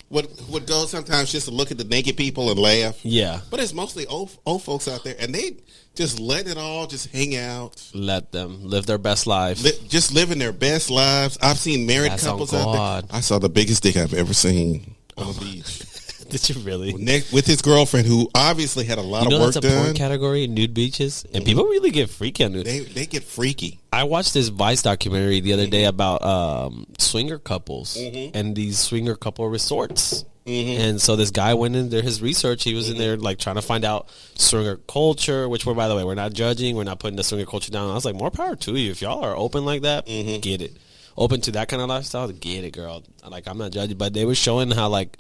would go sometimes just to look at the naked people and laugh. Yeah. But it's mostly old folks out there, and they just let it all just hang out. Let them live their best life. Just living their best lives. I've seen married couples out there. I saw the biggest dick I've ever seen on the beach. Did you really? With his girlfriend, who obviously had a lot of work done. That's a porn category, nude beaches, and people really get freaky on nude. They get freaky. I watched this Vice documentary the other day about swinger couples and these swinger couple resorts. And so this guy went in there, his research, he was in there like trying to find out swinger culture, which by the way, we're not judging, we're not putting the swinger culture down. I was like, more power to you. If y'all are open like that, get it. Open to that kind of lifestyle, get it, girl. Like, I'm not judging, but they were showing how like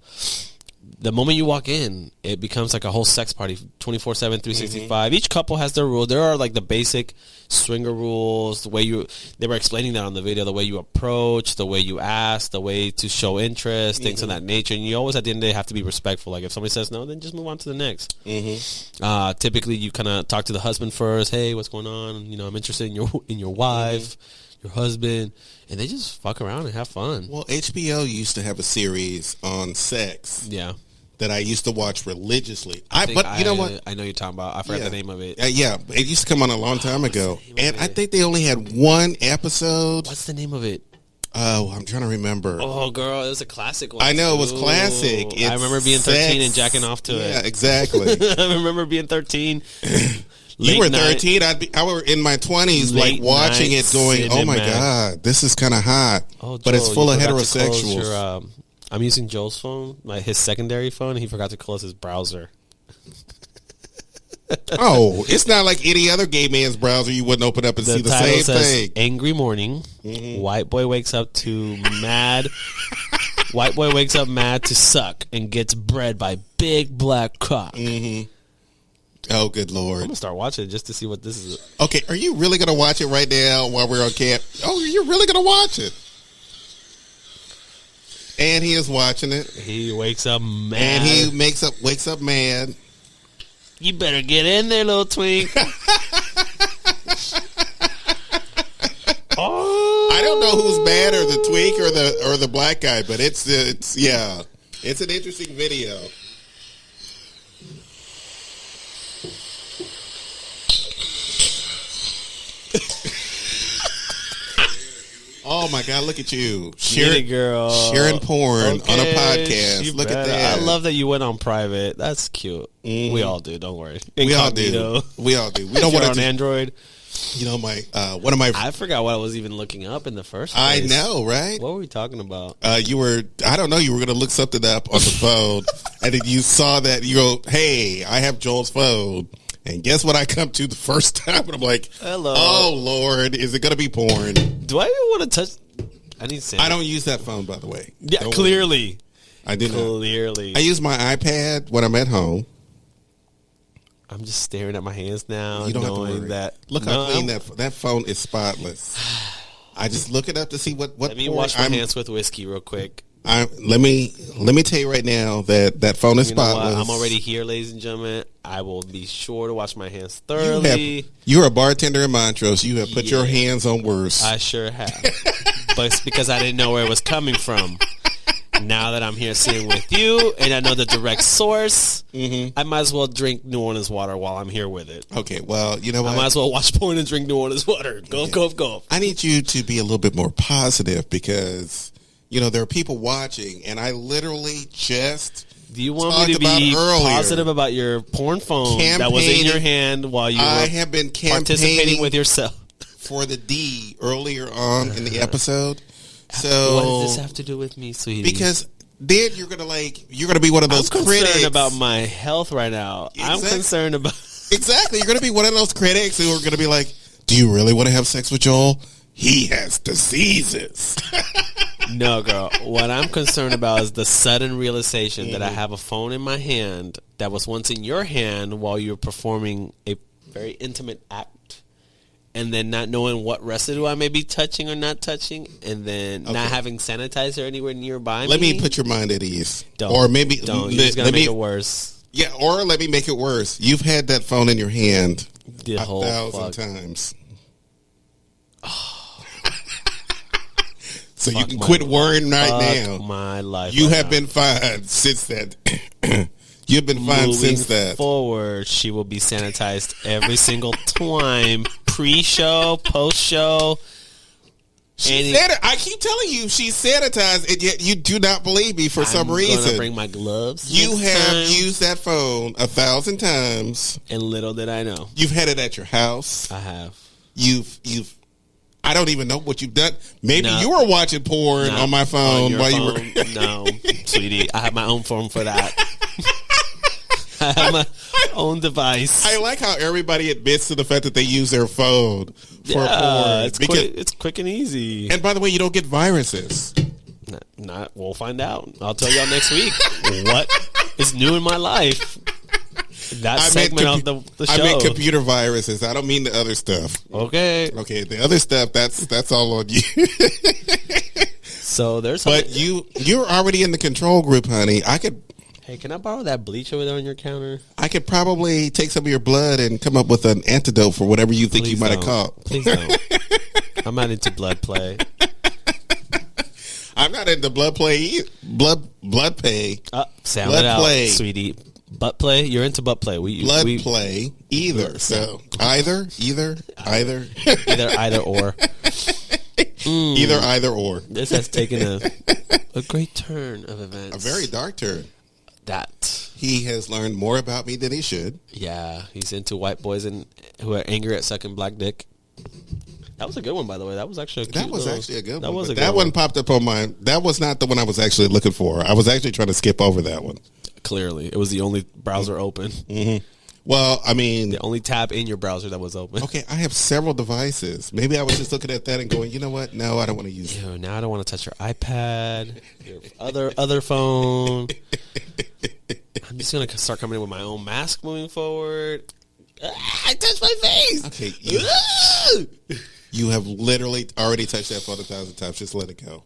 the moment you walk in, it becomes like a whole sex party, 24/7, 365. Each couple has their rule. There are like the basic swinger rules, the way they were explaining that on the video, the way you approach, the way you ask, the way to show interest, things of that nature. And you always, at the end of the day, have to be respectful. Like, if somebody says no, then just move on to the next. Typically, you kind of talk to the husband first. Hey, what's going on? You know, I'm interested in your wife, your husband. And they just fuck around and have fun. Well, HBO used to have a series on sex. Yeah. That I used to watch religiously. But you know what? I know you're talking about. I forgot the name of it. Yeah, it used to come on a long time ago. And I think they only had one episode. What's the name of it? Oh, I'm trying to remember. Oh, girl, it was a classic one. I know, it was classic. I remember being 13 and jacking off to it. Yeah, exactly. I remember being 13. You were 13. I were in my 20s, like watching it, going, "Oh my God, this is kind of hot." Oh, Joel, but it's full of heterosexuals. I'm using Joel's phone, like his secondary phone. And he forgot to close his browser. Oh, it's not like any other gay man's browser. You wouldn't open up and see the same thing. Angry morning. White boy wakes up to mad. White boy wakes up mad to suck and gets bred by big black cock. Oh, good Lord. I'm going to start watching it just to see what this is. Okay, are you really going to watch it right now while we're on camp? Oh, you're really going to watch it? And he is watching it. He wakes up mad. And he wakes up mad. You better get in there, little twink. Oh. I don't know who's badder, the twink or the black guy, but it's an interesting video. Oh my God! Look at you, sharing porn on a podcast. Look at that! I love that you went on private. That's cute. We all do. Don't worry. We all do. We all do. We don't want on Android. You know, my one of my. I forgot what I was even looking up in the first place. I know, right? What were we talking about? You were. I don't know. You were going to look something up on the phone, and then you saw that. You go, "Hey, I have Joel's phone." And guess what I come to the first time? And I'm like, hello. Oh, Lord. Is it going to be porn? Do I even want to touch? I need to. I don't use that phone, by the way. Yeah, don't clearly. I did Clearly. I use my iPad when I'm at home. I'm just staring at my hands now. You don't have to worry. That. Look how clean that phone is spotless. I just look it up to see what Let me wash my hands with whiskey real quick. Let me tell you right now that phone is spotless. I'm already here, ladies and gentlemen. I will be sure to wash my hands thoroughly. You're a bartender in Montrose. You have put your hands on worse. I sure have. But it's because I didn't know where it was coming from. Now that I'm here sitting with you and I know the direct source, I might as well drink New Orleans water while I'm here with it. Okay, well, you know what? I might as well watch porn and drink New Orleans water. Go. I need you to be a little bit more positive because... You know, there are people watching, and I literally just Do you want me to be positive about your porn phone that was in your hand while you have been participating with yourself? For the D earlier on in the episode. So what does this have to do with me, sweetie? Because then you're gonna be one of those critics. I'm concerned about my health right now. Exactly. I'm concerned about exactly. You're gonna be one of those critics who are gonna be like, "Do you really want to have sex with Joel? He has diseases." No, girl. What I'm concerned about is the sudden realization that I have a phone in my hand that was once in your hand while you were performing a very intimate act, and then not knowing what residue I may be touching or not touching, and then not having sanitizer anywhere nearby. Let me put your mind at ease. Don't. Or maybe don't. You're just gonna make it worse. Yeah, or let me make it worse. You've had that phone in your hand the whole 1,000 times. So you can quit worrying right now. My life. You have been fine since that. You've been fine since that. Forward, she will be sanitized every single time, pre-show, post-show. I keep telling you she's sanitized, and yet you do not believe me for some reason. I'm gonna bring my gloves. You have used that phone 1,000 times, and little did I know. You've had it at your house. I have. You've. I don't even know what you've done. Maybe you were watching porn on my phone while you were. No, sweetie, I have my own phone for that. I have my own device. I like how everybody admits to the fact that they use their phone for porn. It's quick and easy. And by the way, you don't get viruses. We'll find out. I'll tell y'all next week what is new in my life. That segment of the show. I meant computer viruses. I don't mean the other stuff. Okay. The other stuff, that's all on you. So there's But you're already in the control group, honey. Hey, can I borrow that bleach over there on your counter? I could probably take some of your blood and come up with an antidote for whatever you think you might have caught. Please don't. I'm not into blood play. I'm not into blood play. Blood play. Sound it out, sweetie. Butt play? You're into butt play. Blood play. Either. So either or. Either or. This has taken a great turn of events. A very dark turn. That he has learned more about me than he should. Yeah, he's into white boys who are angry at sucking black dick. That was a good one, by the way. That was actually a good one. That one popped up on mine. That was not the one I was actually looking for. I was actually trying to skip over that one. Clearly, it was the only browser open. Mm-hmm. Well, I mean, the only tab in your browser that was open. Okay, I have several devices. Maybe I was just looking at that and going, you know what? No, I don't want to use it. Now I don't want to touch your iPad, your other phone. I'm just gonna start coming in with my own mask moving forward. I touched my face. Okay, you have literally already touched that phone 1,000 times. Just let it go.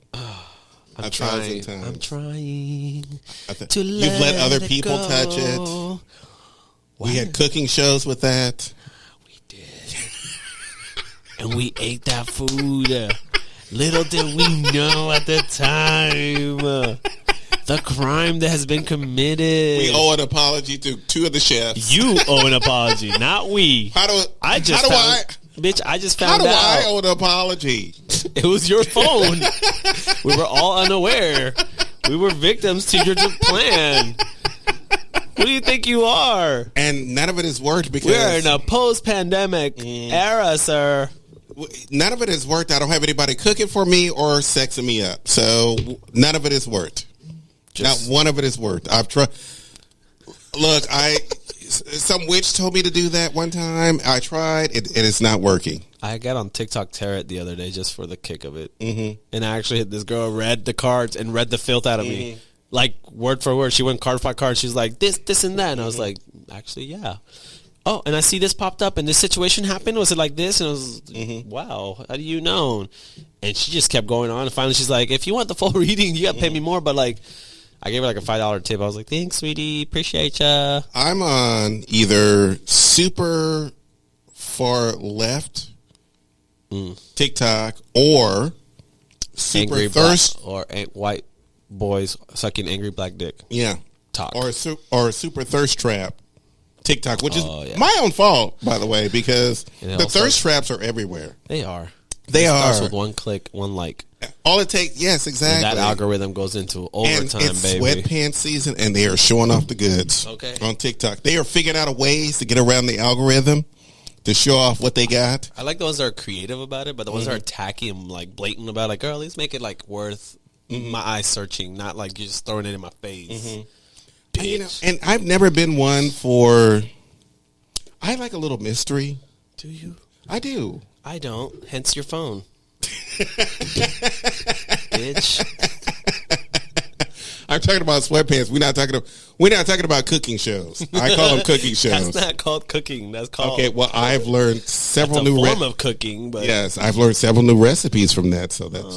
I'm trying. I'm trying to You've let other people touch it. What? We had cooking shows with that. We did. And we ate that food. Little did we know at the time the crime that has been committed. We owe an apology to 2 of the chefs. You owe an apology, not we. I just found out. How do I owe an apology? It was your phone. We were all unaware. We were victims to your plan. Who do you think you are? And none of it has worked because We're in a post-pandemic era, sir. None of it has worked. I don't have anybody cooking for me or sexing me up. So none of it has worked. Not one of it has worked. I've tried. Look, some witch told me to do that one time. I tried. It's not working. I got on TikTok Tarot the other day just for the kick of it. Mm-hmm. And I actually had this girl read the cards and read the filth out of me. Like, word for word. She went card by card. She's like, this, and that. And I was like, actually, yeah. Oh, and I see this popped up and this situation happened. Was it like this? And I was, wow, how do you know? And she just kept going on. And finally, she's like, if you want the full reading, you got to pay me more. But, like, I gave her like a $5 tip. I was like, thanks, sweetie. Appreciate ya. I'm on either super far left TikTok or super Angry thirst or white boys sucking angry black dick. Yeah. Talk. Or super thirst trap TikTok, which is my own fault, by the way, because the thirst traps are everywhere. They are. They are. Starts with one click, one like. All it takes, yes, exactly. And that algorithm goes into overtime, and it's baby. Sweatpants season, and they are showing off the goods. Okay. On TikTok, they are figuring out ways to get around the algorithm to show off what they got. I like the ones that are creative about it, but the ones that are tacky and like blatant about it, like, girl, at least make it like worth my eyes searching, not like you just throwing it in my face. You know, and I've never been one for. I like a little mystery. Do you? I do. I don't. Hence your phone. Bitch. I'm talking about sweatpants. We're not talking about cooking shows. I call them cooking shows. That's not called cooking. That's called. Okay. Well, I've learned several that's a new form of cooking, but yes, I've learned several new recipes from that. So that's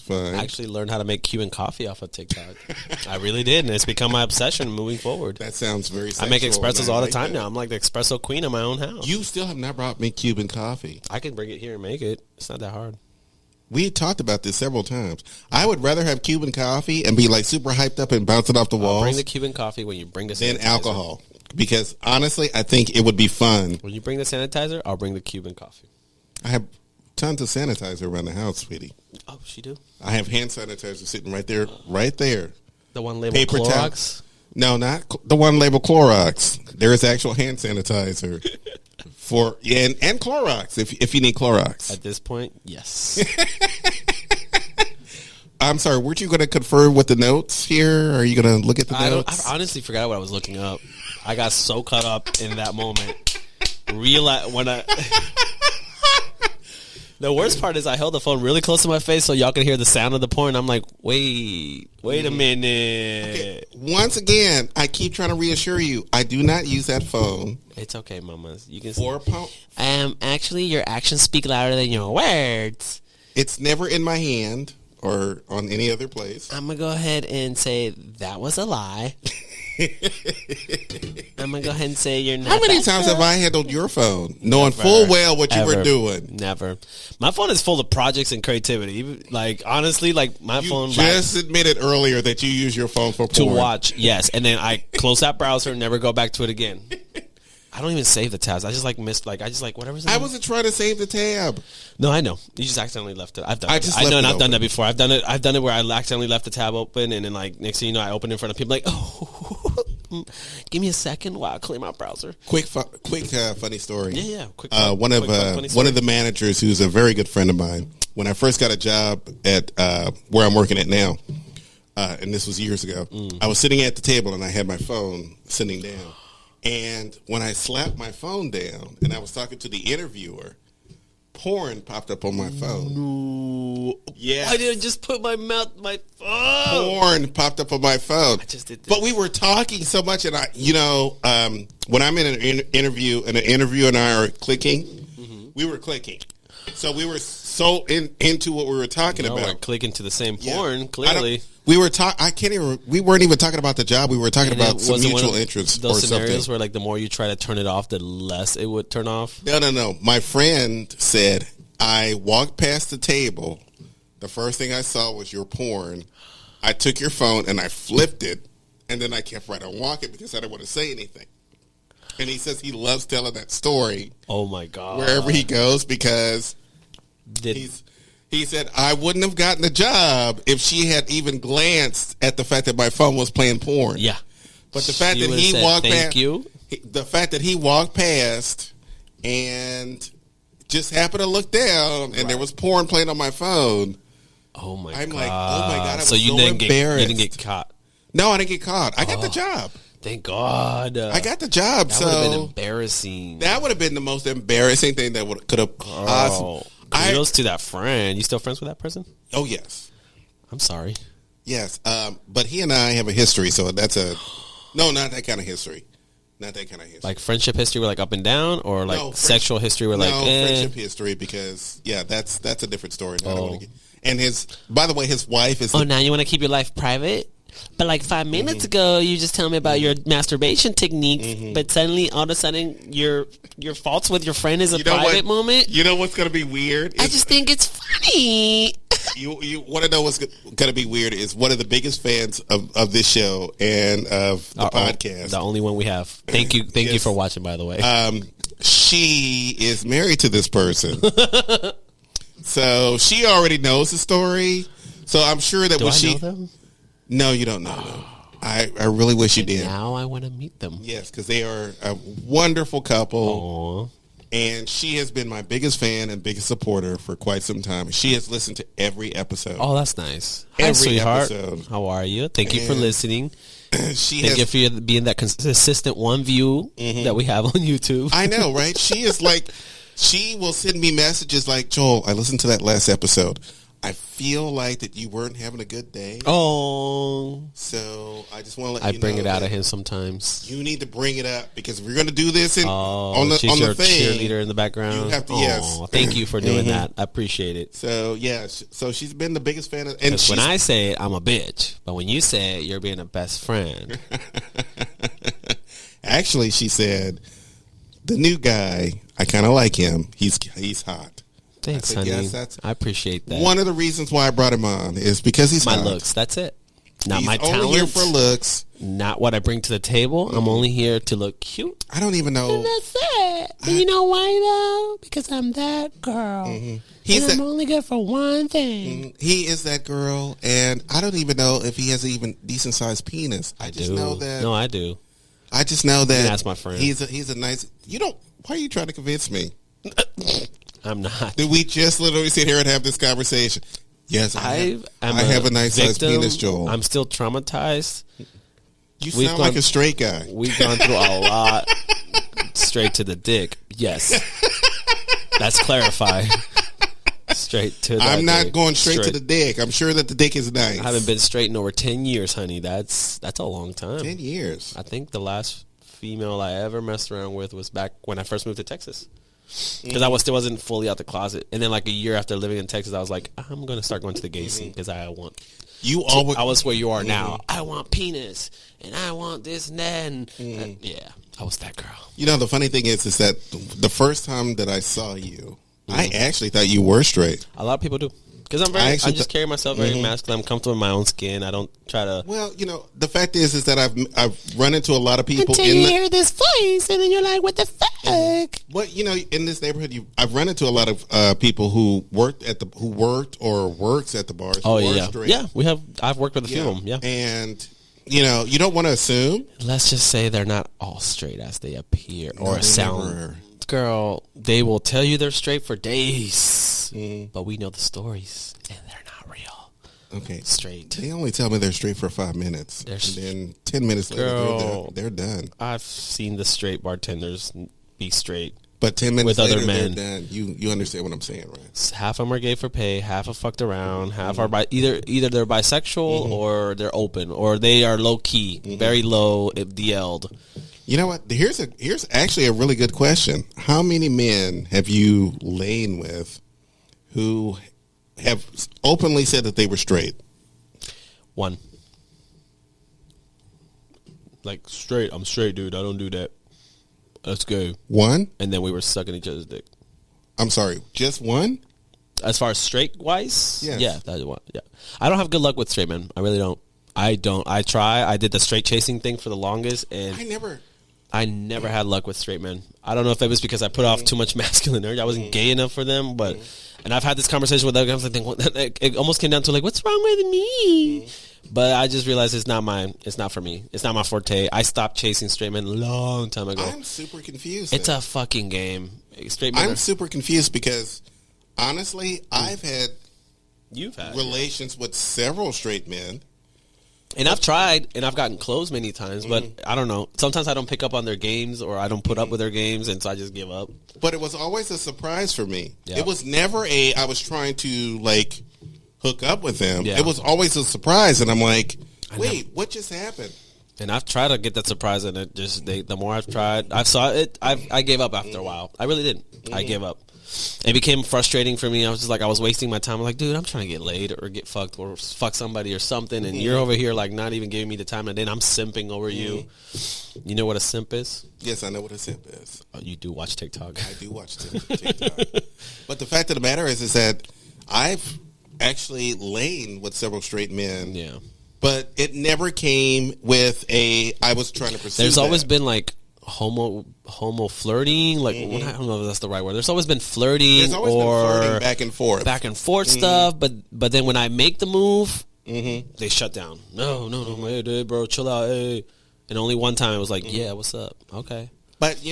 fine. I actually learned how to make Cuban coffee off of TikTok. I really did, and it's become my obsession moving forward. That sounds very sexual. I make espressos all the time now. I'm like the espresso queen in my own house. You still have not brought me Cuban coffee. I can bring it here and make it. It's not that hard. We talked about this several times. I would rather have Cuban coffee and be like super hyped up and bouncing off the walls. Bring the Cuban coffee when you bring the sanitizer. Than alcohol. Because honestly, I think it would be fun. When you bring the sanitizer, I'll bring the Cuban coffee. I have tons of sanitizer around the house, sweetie. Oh, she do? I have hand sanitizer sitting right there. Right there. The one labeled Clorox? No, not the one labeled Clorox. There is actual hand sanitizer. And Clorox, if you need Clorox. At this point, yes. I'm sorry, weren't you going to confer with the notes here? Are you going to look at the notes? I honestly forgot what I was looking up. I got so caught up in that moment. The worst part is I held the phone really close to my face so y'all can hear the sound of the porn. I'm like, wait a minute. Okay. Once again, I keep trying to reassure you, I do not use that phone. It's okay, mamas. You can. Actually, your actions speak louder than your words. It's never in my hand or on any other place. I'm gonna go ahead and say that was a lie. I'm gonna go ahead and say you're not. How many times have I handled your phone, knowing full well what you were doing? Never. My phone is full of projects and creativity. Like honestly, like my phone. You just admitted earlier that you use your phone for porn. To watch, yes, and then I close that browser and never go back to it again. I don't even save the tabs. I just like whatever's. I wasn't trying to save the tab. No, I know. You just accidentally left it. I've done it. I've done that before. I've done it where I accidentally left the tab open, and then like next thing you know, I open it in front of people. Like, oh, give me a second while I clear my browser. Quick, funny story. Yeah. One of the managers, who's a very good friend of mine, when I first got a job at where I'm working at now, and this was years ago. I was sitting at the table and I had my phone sitting down. And when I slapped my phone down and I was talking to the interviewer, porn popped up on my phone. No. Yeah. I didn't just put my phone. Porn popped up on my phone. I just did this. But we were talking so much, and when I'm in an interview and an interviewer and I are clicking, we were clicking. So we were so into what we were talking about. We're clicking to the same porn, clearly. We weren't even talking about the job. We were talking about some mutual interests or something. Those scenarios where, like, the more you try to turn it off, the less it would turn off? No. My friend said, I walked past the table. The first thing I saw was your porn. I took your phone and I flipped it, and then I kept right on walking because I didn't want to say anything. And he says he loves telling that story. Oh, my God. Wherever he goes, because he said, I wouldn't have gotten the job if she had even glanced at the fact that my phone was playing porn. Yeah. But the fact She that would've he said, walked "Thank past, you." the fact that he walked past and just happened to look down and there was porn playing on my phone. Oh my I'm god! like, oh my god! I was so didn't embarrassed. you didn't get caught. No, I didn't get caught. I got the job. Thank God. I got the job. That so would have been embarrassing. That would have been the most embarrassing thing that could have caused. Kudos to that friend. You still friends with that person? Oh yes. I'm sorry. Yes, but he and I have a history, so that's not that kind of history. Not that kind of history. Like friendship history, we're like up and down, or like sexual history, we're like friendship history, because that's a different story. And by the way, his wife is. Now you want to keep your life private? But like 5 minutes ago, you just tell me about your masturbation techniques, but suddenly, all of a sudden, your faults with your friend is a private moment. You know what's going to be weird? I just think it's funny. You want to know what's going to be weird is one of the biggest fans of this show and of the podcast. The only one we have. Thank you for watching, by the way. She is married to this person. So she already knows the story. So I'm sure that Do I know them? No, you don't know them. I really wish you did. Now I want to meet them. Yes, because they are a wonderful couple. Aww. And she has been my biggest fan and biggest supporter for quite some time. She has listened to every episode. Oh, that's nice. Every Hi, sweetheart. episode. How are you? Thank you for listening. Thank you for being that consistent one view that we have on YouTube. I know, right? She is like, she will send me messages like, Joel, I listened to that last episode. I feel like that you weren't having a good day. Oh. So I just want to let you know. I bring it out of him sometimes. You need to bring it up, because if we're going to do this on she's the your thing, cheerleader in the background. You have to, yes. Thank you for doing that. I appreciate it. So, yeah. So she's been the biggest fan of, and when I say it, I'm a bitch. But when you say it, you're being a best friend. Actually, she said, the new guy, I kind of like him. He's hot. Thanks, honey. Yes, I appreciate that. One of the reasons why I brought him on is because he's my hot. looks. That's it. Not he's my talent. Only here for looks. Not what I bring to the table. I'm only here to look cute. I don't even know. And that's it. And you know why though? Because I'm that girl. I'm only good for one thing. He is that girl, and I don't even know if he has an even decent sized penis. I just know that. No, I do. I just know that. That's my friend. He's a nice. You don't. Why are you trying to convince me? I'm not. Did we just literally sit here and have this conversation? Yes, I have a nice sized penis, Joel. I'm still traumatized. You sound like a straight guy. We've gone through a lot. Straight to the dick. Yes. That's clarified. Straight to the dick. I'm not going straight to the dick. I'm sure that the dick is nice. I haven't been straight in over 10 years, honey. That's a long time. 10 years. I think the last female I ever messed around with was back when I first moved to Texas. Because I still wasn't fully out the closet, and then like a year after living in Texas, I was like, I'm gonna start going to the gay scene because I want. I was where you are now. I want penis, and I want this and that, and yeah, I was that girl. You know, the funny thing is that the first time that I saw you, I actually thought you were straight. A lot of people do. Because I just carry myself very masculine. I'm comfortable in my own skin. I don't try to. Well, you know, the fact is that I've run into a lot of people. Until you hear this voice, and then you're like, "What the fuck?" Well, you know, in this neighborhood, I've run into a lot of people who worked or works at the bars. Oh yeah, I've worked with a few of them. Yeah, and you know, you don't want to assume. Let's just say they're not all straight as they appear or sound. Girl, they will tell you they're straight for days, but we know the stories, and they're not real. Okay, straight. They only tell me they're straight for 5 minutes, and then 10 minutes later, they're done. I've seen the straight bartenders be straight, but 10 minutes with later, other men. They're done. You understand what I'm saying, right? Half of them are gay for pay, half are fucked around, half are either they're bisexual or they're open, or they are low key, very low DL'd. You know what? Here's actually a really good question. How many men have you lain with who have openly said that they were straight? One. Like, straight. I'm straight, dude. I don't do that. Let's go. One? And then we were sucking each other's dick. I'm sorry. Just one? As far as straight wise? Yes. Yeah. That's one. Yeah. I don't have good luck with straight men. I really don't. I try. I did the straight chasing thing for the longest, and I never had luck with straight men. I don't know if it was because I put off too much masculine energy. I wasn't gay enough for them, but And I've had this conversation with other guys. It almost came down to like, what's wrong with me? But I just realized it's not for me. It's not my forte. I stopped chasing straight men a long time ago. I'm super confused. It's a fucking game. Straight men. I'm super confused because honestly, I've had relations with several straight men. And I've tried, and I've gotten close many times, but I don't know. Sometimes I don't pick up on their games, or I don't put up with their games, and so I just give up. But it was always a surprise for me. Yeah. It was never I was trying to, like, hook up with them. Yeah. It was always a surprise, and I'm like, wait, what just happened? And I've tried to get that surprise, and it just, the more I've tried, I gave up after a while. I really did. I gave up. It became frustrating for me. I was just like, I was wasting my time. I'm like, dude, I'm trying to get laid or get fucked or fuck somebody or something, and you're over here like not even giving me the time, and then I'm simping over you. You know what a simp is? Yes, I know what a simp is. Oh, you do watch TikTok. I do watch TikTok. But the fact of the matter is that I've actually lain with several straight men. Yeah. But it never came with I was trying to pursue There's that. always been like homo flirting, like I don't know if that's the right word. There's always been flirting. There's always been flirting back and forth stuff. But then when I make the move, they shut down. No, hey, dude, bro, chill out, hey. And only one time it was like, yeah, what's up? Okay. But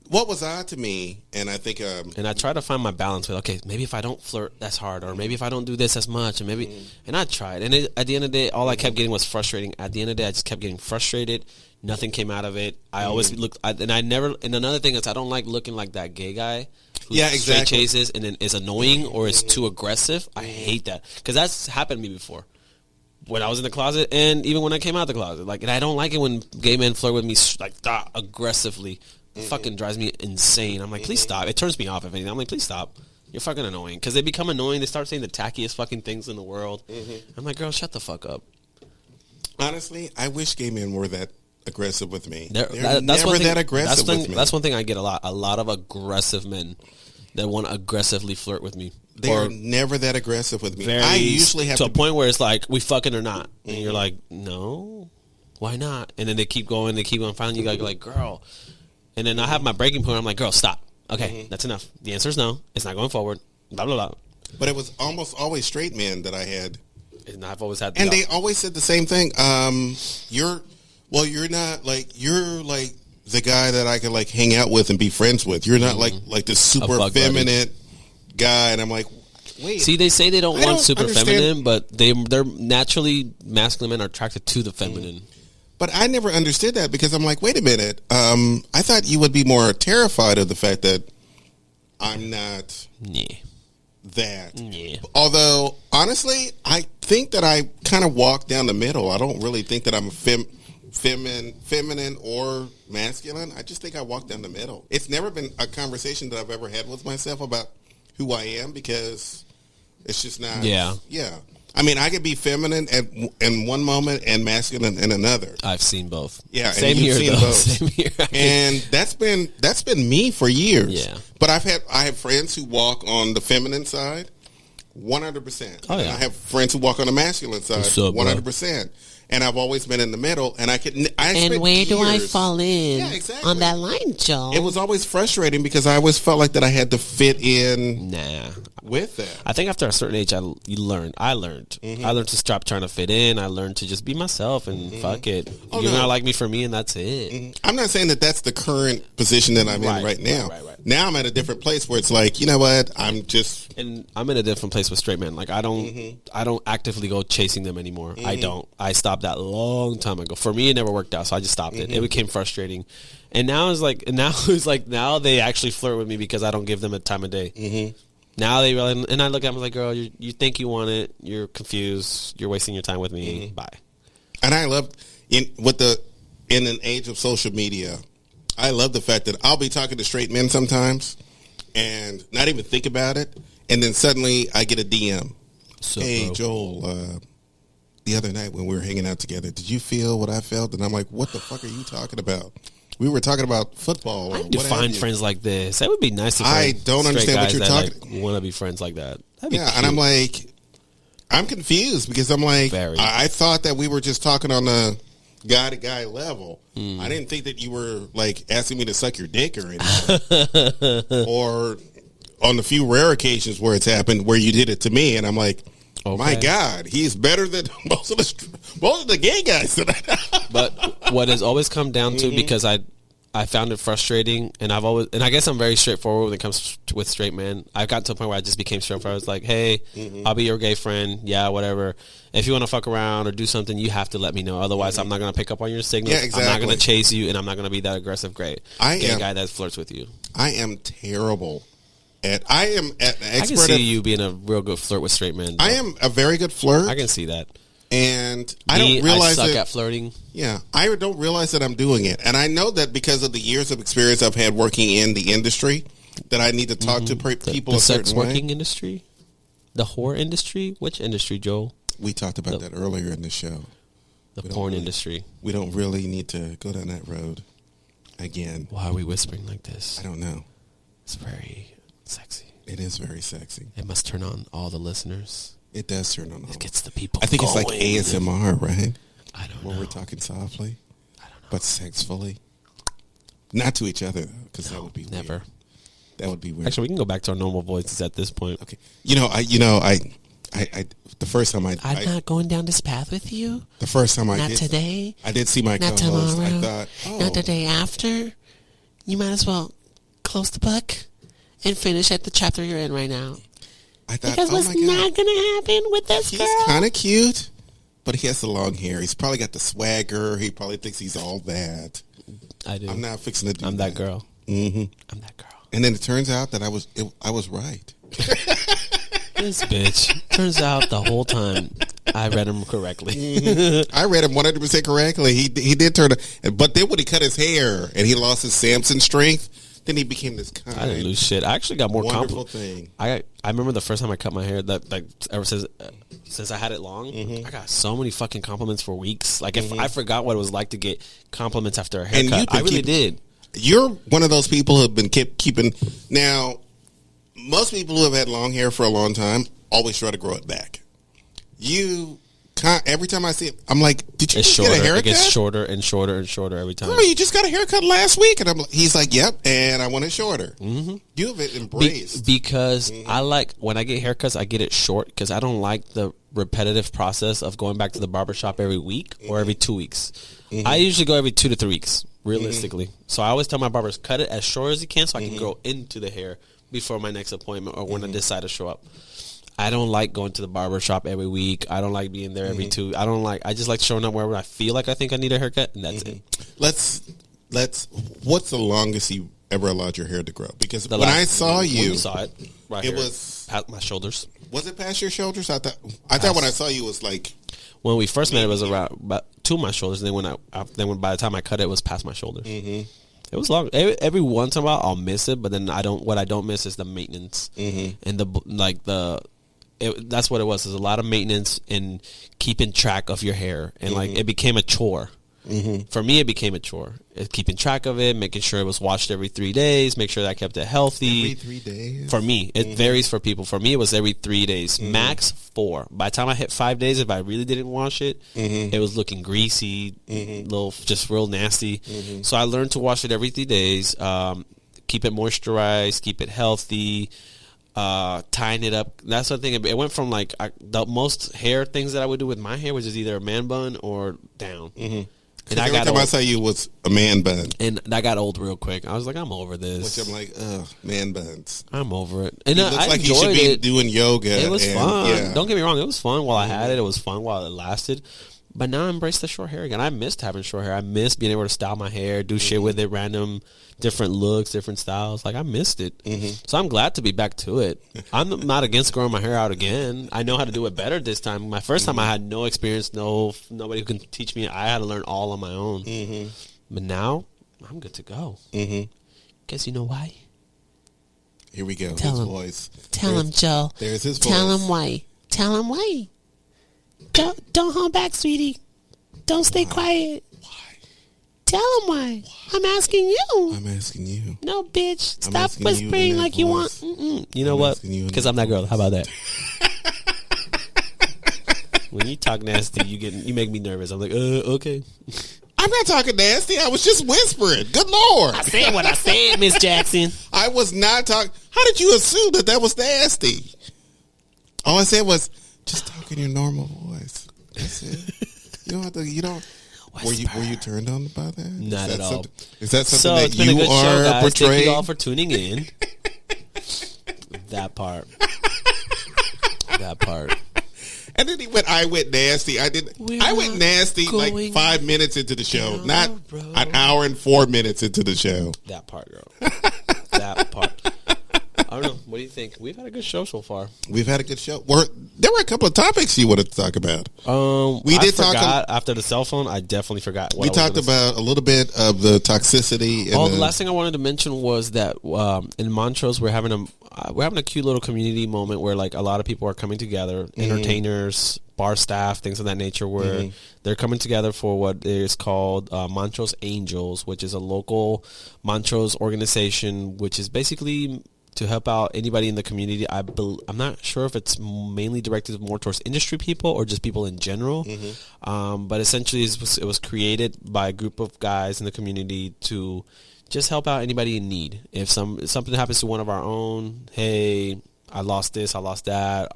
what was odd to me, and I think, and I try to find my balance with, okay, maybe if I don't flirt, that's hard, or maybe if I don't do this as much, and maybe, and I tried, and at the end of the day, all I kept getting was frustrating. At the end of the day, I just kept getting frustrated. Nothing came out of it. I always looked, and another thing is, I don't like looking like that gay guy who straight chases and then is annoying or is too aggressive. I hate that, because that's happened to me before. When I was in the closet, and even when I came out the closet, like, and I don't like it when gay men flirt with me like aggressively. It fucking drives me insane. I'm like, please stop. It turns me off. If anything, I'm like, please stop. You're fucking annoying, because they become annoying. They start saying the tackiest fucking things in the world. I'm like, girl, shut the fuck up. Honestly, I wish gay men were that aggressive with me. They're that's never that aggressive with me. That's one thing I get a lot. A lot of aggressive men that want to aggressively flirt with me. They're never that aggressive with me. I usually have to a point where it's like, we fucking or not, and you're like, no, why not? And then they keep going. Finally, you gotta like, girl. And then I have my breaking point. I'm like, girl, stop. Okay, that's enough. The answer is no. It's not going forward. Blah blah blah. But it was almost always straight men that I had, and I've always had. And they always said the same thing. You're not like, you're like the guy that I can like hang out with and be friends with. You're not like the super feminine guy. And I'm like, wait. See, they say they don't want super feminine, but they're naturally masculine men are attracted to the feminine. But I never understood that, because I'm like, wait a minute. I thought you would be more terrified of the fact that I'm not that. Yeah. Although, honestly, I think that I kind of walk down the middle. I don't really think that I'm feminine or masculine. I just think I walk down the middle. It's never been a conversation that I've ever had with myself about who I am, because it's just not. Yeah. I mean, I could be feminine in one moment and masculine in another. I've seen both. Yeah, same here though. Same here. And that's been me for years. Yeah. But I have friends who walk on the feminine side, 100%. Oh, yeah. And I have friends who walk on the masculine side, 100%. And I've always been in the middle. And and where do I fall in on that line, Joe? It was always frustrating, because I always felt like that I had to fit in with that. I think after a certain age, I learned. I learned to stop trying to fit in. I learned to just be myself and fuck it. You're not like me for me, and that's it. I'm not saying that that's the current position that I'm in right now. Right. Now I'm at a different place where it's like, you know what? I'm in a different place with straight men. Like, I don't actively go chasing them anymore. I don't. I stopped that long time ago. For me, it never worked out, so I just stopped it. It became frustrating. And now now they actually flirt with me because I don't give them a time of day. Now they really, and I look at them like, girl, you think you want it, you're confused, you're wasting your time with me. Bye. And I love in an age of social media, I love the fact that I'll be talking to straight men sometimes and not even think about it, and then suddenly I get a DM. Hey, bro. Joel, the other night when we were hanging out together, did you feel what I felt? And I'm like, what the fuck are you talking about? We were talking about football. I need to find friends like this. That would be nice to I don't understand what you're talking. Want to be friends like that? Yeah, and I'm like, I'm confused, because I'm like, I thought that we were just talking on the guy to guy level. I didn't think that you were like asking me to suck your dick or anything, or on the few rare occasions where it's happened, where you did it to me, and I'm like, my God, he's better than most of the gay guys that I know. But what has always come down to, because I found it frustrating, and I guess I'm very straightforward when it comes with straight men. I've gotten to a point where I just became straightforward. I was like, hey, I'll be your gay friend. Yeah, whatever. If you want to fuck around or do something, you have to let me know. Otherwise, I'm not going to pick up on your signals. Yeah, exactly. I'm not going to chase you, and I'm not going to be that aggressive gay guy that flirts with you. I am terrible I am an expert. I can see you being a real good flirt with straight men. Though. I am a very good flirt. I can see that. And I don't realize I suck at flirting. Yeah, I don't realize that I'm doing it, and I know that because of the years of experience I've had working in the industry, that I need to talk to people a certain way. The sex working industry, the whore industry. Which industry, Joel? We talked about that earlier in the show. The porn industry. We don't really need to go down that road again. Why are we whispering like this? I don't know. It's very sexy. It is very sexy. It must turn on all the listeners. It does turn on. It gets the people. I think it's like ASMR, right? I don't know. When we're talking softly, I don't know, but sexfully. Not to each other, because that would be never. Weird. That would be weird. Actually, we can go back to our normal voices at this point. Okay. I the first time I'm not going down this path with you. The first time not today. I did see my not co-host. tomorrow. I thought, not the day after. You might as well close the book and finish at the chapter you're in right now. I thought, because what's not going to happen with this girl? He's kind of cute, but he has the long hair. He's probably got the swagger. He probably thinks he's all that. I do. I'm not fixing to do I'm that girl. Mm-hmm. I'm that girl. And then it turns out that I was right. This bitch. Turns out the whole time I read him correctly. Mm-hmm. I read him 100% correctly. He did turn, but then when he cut his hair and he lost his Samson strength, then he became this kind. I didn't lose shit. I actually got more wonderful compliments. thing. I remember the first time I cut my hair. That like ever since I had it long, I got so many fucking compliments for weeks. Like if I forgot what it was like to get compliments after a haircut, I really did. You're one of those people who have been keeping. Now, most people who have had long hair for a long time always try to grow it back. Every time I see it, I'm like, "Did you just get a haircut?" It gets shorter and shorter and shorter every time. Girl, you just got a haircut last week, and he's like, "Yep," and I want it shorter. Mm-hmm. You have it embraced because I like when I get haircuts, I get it short because I don't like the repetitive process of going back to the barbershop every week or every 2 weeks. I usually go every 2 to 3 weeks, realistically. So I always tell my barbers, cut it as short as you can so I can grow into the hair before my next appointment or when I decide to show up. I don't like going to the barbershop every week. I don't like being there every 2. I just like showing up wherever I feel like I think I need a haircut, and that's it. What's the longest you ever allowed your hair to grow? Because when I saw you, when you saw it, right it here, was past my shoulders. Was it past your shoulders? I thought when I saw you it was like when we first met, it was around about to my shoulders. And then by the time I cut it, it was past my shoulders. It was long. Every once in a while, I'll miss it, but then what I don't miss is the maintenance and that's what it was. There's a lot of maintenance and keeping track of your hair, and like it became a chore. For me, it became a chore. Keeping track of it, making sure it was washed every 3 days, make sure that I kept it healthy. Every 3 days? For me, it varies for people. For me, it was every 3 days, max 4. By the time I hit 5 days, if I really didn't wash it, it was looking greasy, little, just real nasty. So I learned to wash it every 3 days, keep it moisturized, keep it healthy. Tying it up. That's the thing. It went from like the most hair things that I would do with my hair, which is either a man bun or down. And every time I saw you was a man bun, and that got old real quick. I was like, I'm over this. Which I'm like, man buns. I'm over it. And it looks like you should be doing yoga. It was fun. Yeah. Don't get me wrong. It was fun while I had it. It was fun while it lasted. But now I embrace the short hair again. I missed having short hair. I missed being able to style my hair, do shit with it, random, different looks, different styles. Like, I missed it. So I'm glad to be back to it. I'm not against growing my hair out again. I know how to do it better this time. My first time I had no experience, nobody who can teach me. I had to learn all on my own. But now, I'm good to go. Guess you know why? Here we go. Tell his him. voice. Tell him, Joe. There's his voice. Tell him why. Tell him why. Don't hold back, sweetie. Don't stay quiet. Why? Tell him why. I'm asking you. I'm asking you. No, bitch. Stop whispering like you want. You know what? Because I'm that girl. How about that? When you talk nasty, you make me nervous. I'm like, okay. I'm not talking nasty. I was just whispering. Good Lord. I said what I said, Miss Jackson. I was not talking. How did you assume that was nasty? All I said was just talk in your normal voice. That's it. You don't have to. You don't. Were you turned on by that? Not at all. Is that something So that it's been you a good are show, guys. portraying? Thank you all for tuning in. That part. That part. And then I went nasty. I went nasty like 5 minutes into the show, not an hour and 4 minutes into the show. That part, girl. That part. I don't know. What do you think? We've had a good show so far. We've had a good show. There were a couple of topics you wanted to talk about. I forgot after the cell phone. I definitely forgot. We talked about a little bit of the toxicity. The last thing I wanted to mention was that in Montrose we're having a cute little community moment where like a lot of people are coming together, entertainers, bar staff, things of that nature, where they're coming together for what is called Montrose Angels, which is a local Montrose organization, which is basically to help out anybody in the community. I'm not sure if it's mainly directed more towards industry people or just people in general. But essentially it was created by a group of guys in the community to just help out anybody in need. If something happens to one of our own, hey, I lost this, I lost that,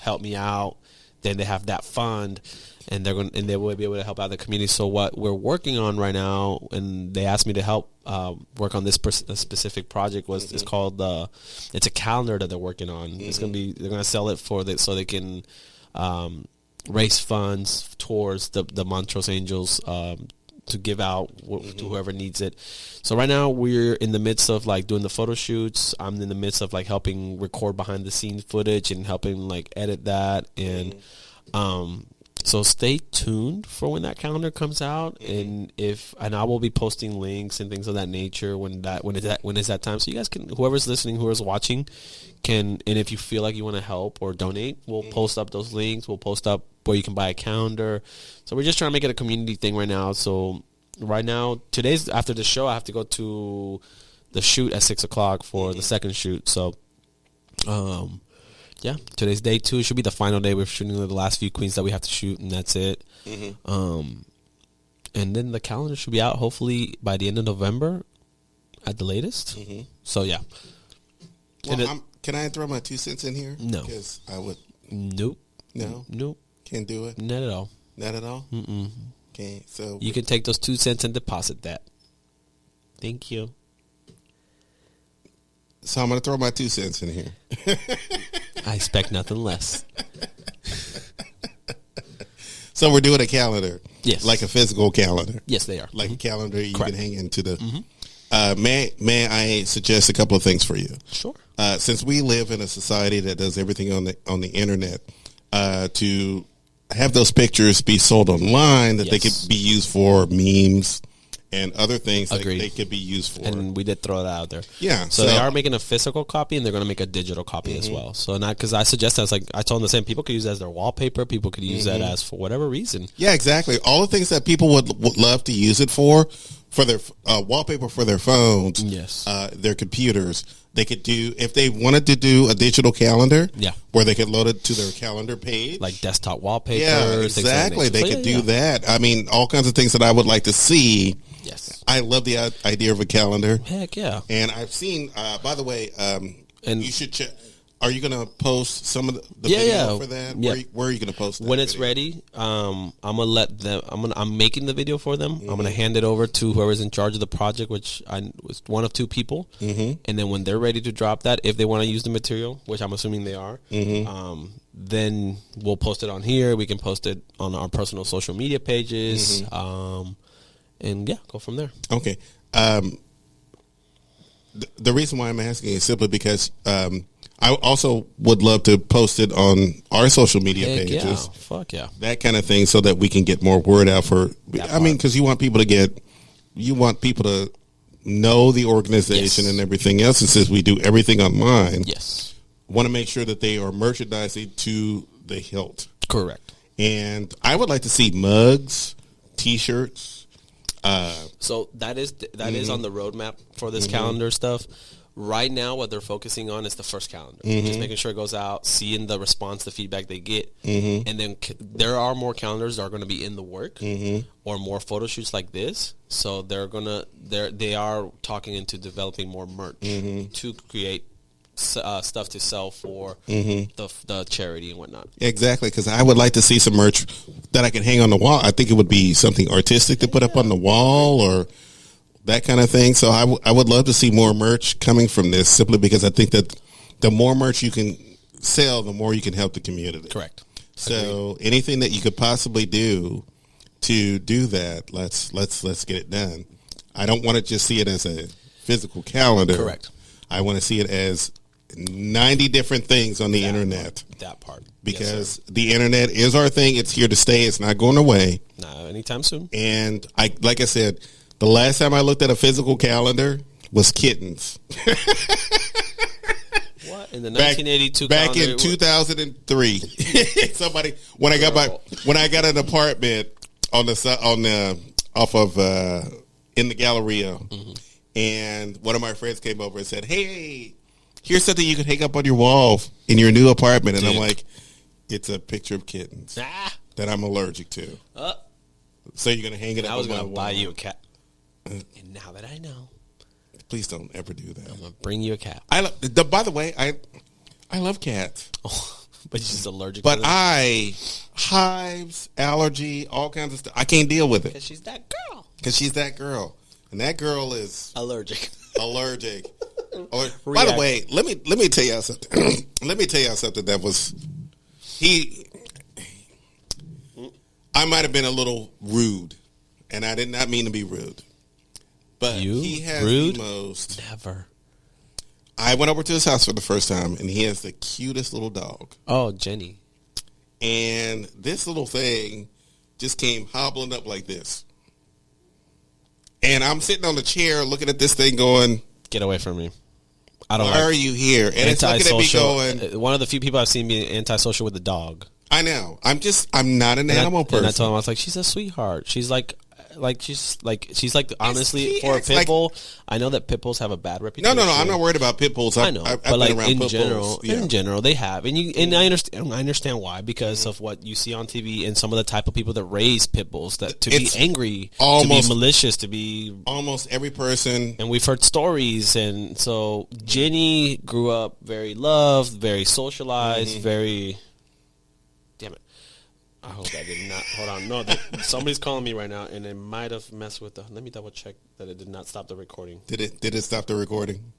help me out, then they have that fund. And they will be able to help out the community. So what we're working on right now, and they asked me to help work on this specific project, was it's called it's a calendar that they're working on. It's they're gonna sell it so they can raise funds towards the Montrose Angels to give out to whoever needs it. So right now we're in the midst of like doing the photo shoots. I'm in the midst of like helping record behind the scenes footage and helping like edit that and. So stay tuned for when that calendar comes out, and I will be posting links and things of that nature when is that time. So you guys can, whoever's listening, whoever's watching, and if you feel like you want to help or donate, we'll post up those links. We'll post up where you can buy a calendar. So we're just trying to make it a community thing right now. So right now, today's after the show, I have to go to the shoot at 6:00 for the second shoot. So, yeah, today's day 2. It should be the final day. We're shooting the last few queens that we have to shoot, and that's it. And then the calendar should be out hopefully by the end of November at the latest. So, yeah. Well, can I throw my 2 cents in here? No. Because I would. Nope. No? Nope. Can't do it? Not at all. Not at all? Okay, so. You can take those 2 cents and deposit that. Thank you. So I'm going to throw my 2 cents in here. I expect nothing less. So we're doing a calendar. Yes. Like a physical calendar. Yes, they are. Like a calendar you Correct. can hang into the... May I suggest a couple of things for you? Sure. Since we live in a society that does everything on the internet, to have those pictures be sold online, that they could be used for memes and other things that they could be used for. And we did throw that out there. Yeah. So they are making a physical copy, and they're going to make a digital copy as well. So not because I suggest that, like I told them the same. People could use that as their wallpaper. People could use that as for whatever reason. Yeah, exactly. All the things that people would love to use it for their wallpaper for their phones. Yes. Their computers. They could do, if they wanted to do a digital calendar, where they could load it to their calendar page. Like desktop wallpapers. Yeah, exactly. They could do that. I mean, all kinds of things that I would like to see. Yes. I love the idea of a calendar. Heck yeah. And I've seen, by the way, and you should check. Are you going to post some of the video for that? Yeah. Where are you going to post that when it's video? ready? I'm gonna let them. I'm making the video for them. I'm gonna hand it over to whoever's in charge of the project, which I was one of 2 people. And then when they're ready to drop that, if they want to use the material, which I'm assuming they are, then we'll post it on here. We can post it on our personal social media pages, and yeah, go from there. Okay. The reason why I'm asking is simply because I also would love to post it on our social media pages. Yeah. Fuck yeah. That kind of thing, so that we can get more word out for. I mean, because you want people to know the organization and everything else. And since we do everything online, want to make sure that they are merchandising to the hilt. Correct. And I would like to see mugs, T-shirts. So that is on the roadmap for this calendar stuff. Right now, what they're focusing on is the first calendar. Just making sure it goes out, seeing the response, the feedback they get. And then there are more calendars that are going to be in the work or more photo shoots like this. So they are talking into developing more merch to create stuff to sell for the charity and whatnot. Exactly, because I would like to see some merch that I can hang on the wall. I think it would be something artistic to put up on the wall or that kind of thing. So I would love to see more merch coming from this, simply because I think that the more merch you can sell, the more you can help the community. Correct. So anything that you could possibly do to do that, let's get it done. I don't want to just see it as a physical calendar. Correct. I want to see it as 90 different things on the internet. That part. Because the internet is our thing. It's here to stay. It's not going away. No, anytime soon. And like I said, the last time I looked at a physical calendar was kittens. What? In the 1982 back calendar? in 2003. Somebody when I got an apartment on the off of in the Galleria, and one of my friends came over and said, "Hey, here's something you can hang up on your wall in your new apartment." And I'm like, "It's a picture of kittens that I'm allergic to." So you're gonna hang it up? I was gonna buy buy you a cat. And now that I know, please don't ever do that. I'm gonna bring you a cat. By the way, I love cats. But you're just allergic But to them? hives, allergy, all kinds of stuff. I can't deal with it. Because she's that girl. Because she's that girl. And that girl is Allergic. allergic. By the way, let me tell y'all something. Let me tell y'all something that was I might have been a little rude. And I did not mean to be rude. But he has rude? the most. Never. I went over to his house for the first time, and he has the cutest little dog. Oh, Jenny. And this little thing just came hobbling up like this. And I'm sitting on the chair looking at this thing going, Get away from me. I don't why are you here? And it's looking at me going, one of the few people I've seen being antisocial with the dog. I know. I'm not an animal person. And I told him, I was like, she's a sweetheart. She's she's like honestly, for a it's pit like- bull, I know that pit bulls have a bad reputation. No. I'm not worried about pit bulls. I know, I've but been like around in pit general, bulls. Yeah. in general, they have, and I understand why, because of what you see on TV and some of the type of people that raise pit bulls, that to It's be angry, almost- to be malicious, to be, Almost every person. and we've heard stories, and so Jenny grew up very loved, very socialized, very. Damn it. I hope that did not. Hold on. No, somebody's calling me right now, and it might have messed with the. Let me double check that it did not stop the recording. Did it stop the recording?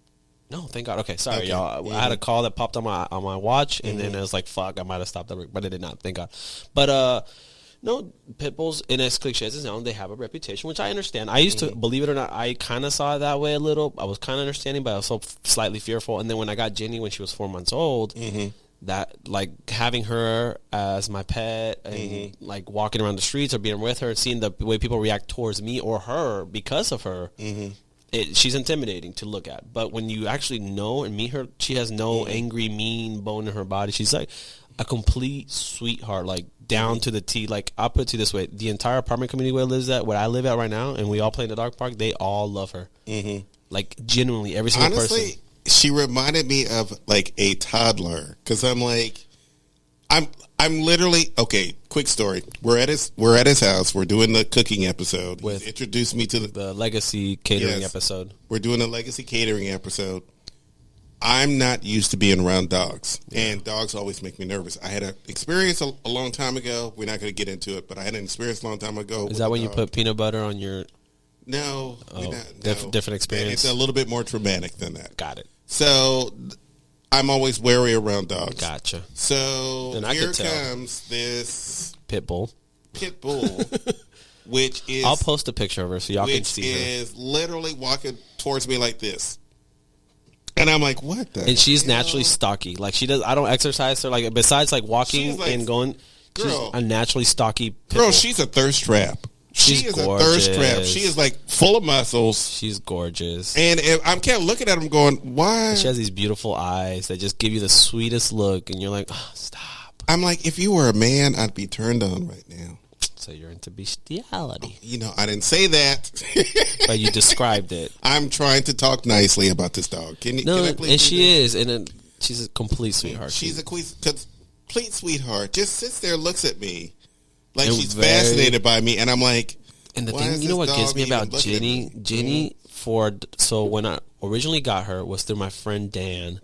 No, thank God. Okay, sorry, Okay. y'all. I had a call that popped on my watch, and then it was like, "Fuck!" I might have stopped the, but it did not. Thank God. But no, pit bulls, and as cliche as it sounds, they have a reputation, which I understand. I used to, believe it or not, I kind of saw it that way a little. I was kind of understanding, but I was also slightly fearful. And then when I got Jenny when she was 4 months old. That, like, having her as my pet and like walking around the streets or being with her, seeing the way people react towards me or her because of her, she's intimidating to look at. But when you actually know and meet her, she has no angry, mean bone in her body. She's like a complete sweetheart, like down to the T. Like, I'll put it to you this way: the entire apartment community where I live at right now, and we all play in the dog park, they all love her. Like, genuinely, every single person. She reminded me of like a toddler, because I'm like, I'm literally, okay. Quick story: we're at his house. We're doing the cooking episode. He's introduced me to the legacy catering episode. We're doing a legacy catering episode. I'm not used to being around dogs, and dogs always make me nervous. I had an experience a long time ago. We're not going to get into it, but I had an experience a long time ago. Is that when you put peanut butter on your? No, different experience. It's a little bit more traumatic than that. Got it. So I'm always wary around dogs. Gotcha. So Then I here could tell. comes this Pit bull, which is I'll post a picture of her so y'all can see her. Which is literally walking towards me like this. And I'm like, what the And she's hell? naturally stocky. Like, she does. I don't exercise her. Like, besides like walking She's like- and going, Girl. she's a naturally stocky pit Girl, bull. she's a thirst trap. She's She is a thirst trap. gorgeous. She is like full of muscles. She's gorgeous. And I'm kind of looking at him going, why? She has these beautiful eyes that just give you the sweetest look, and you're like, oh, stop. I'm like, if you were a man, I'd be turned on right now. So you're into bestiality. You know, I didn't say that. But you described it. I'm trying to talk nicely about this dog. Can I please and do she this? is, and then she's a complete sweetheart. She's a complete sweetheart. Just sits there, looks at me like And she's very- fascinated by me, and I'm like, And the why thing, is you know this what gets dog me even about looking at Jenny? me? Jenny, so when I originally got her was through my friend Dan.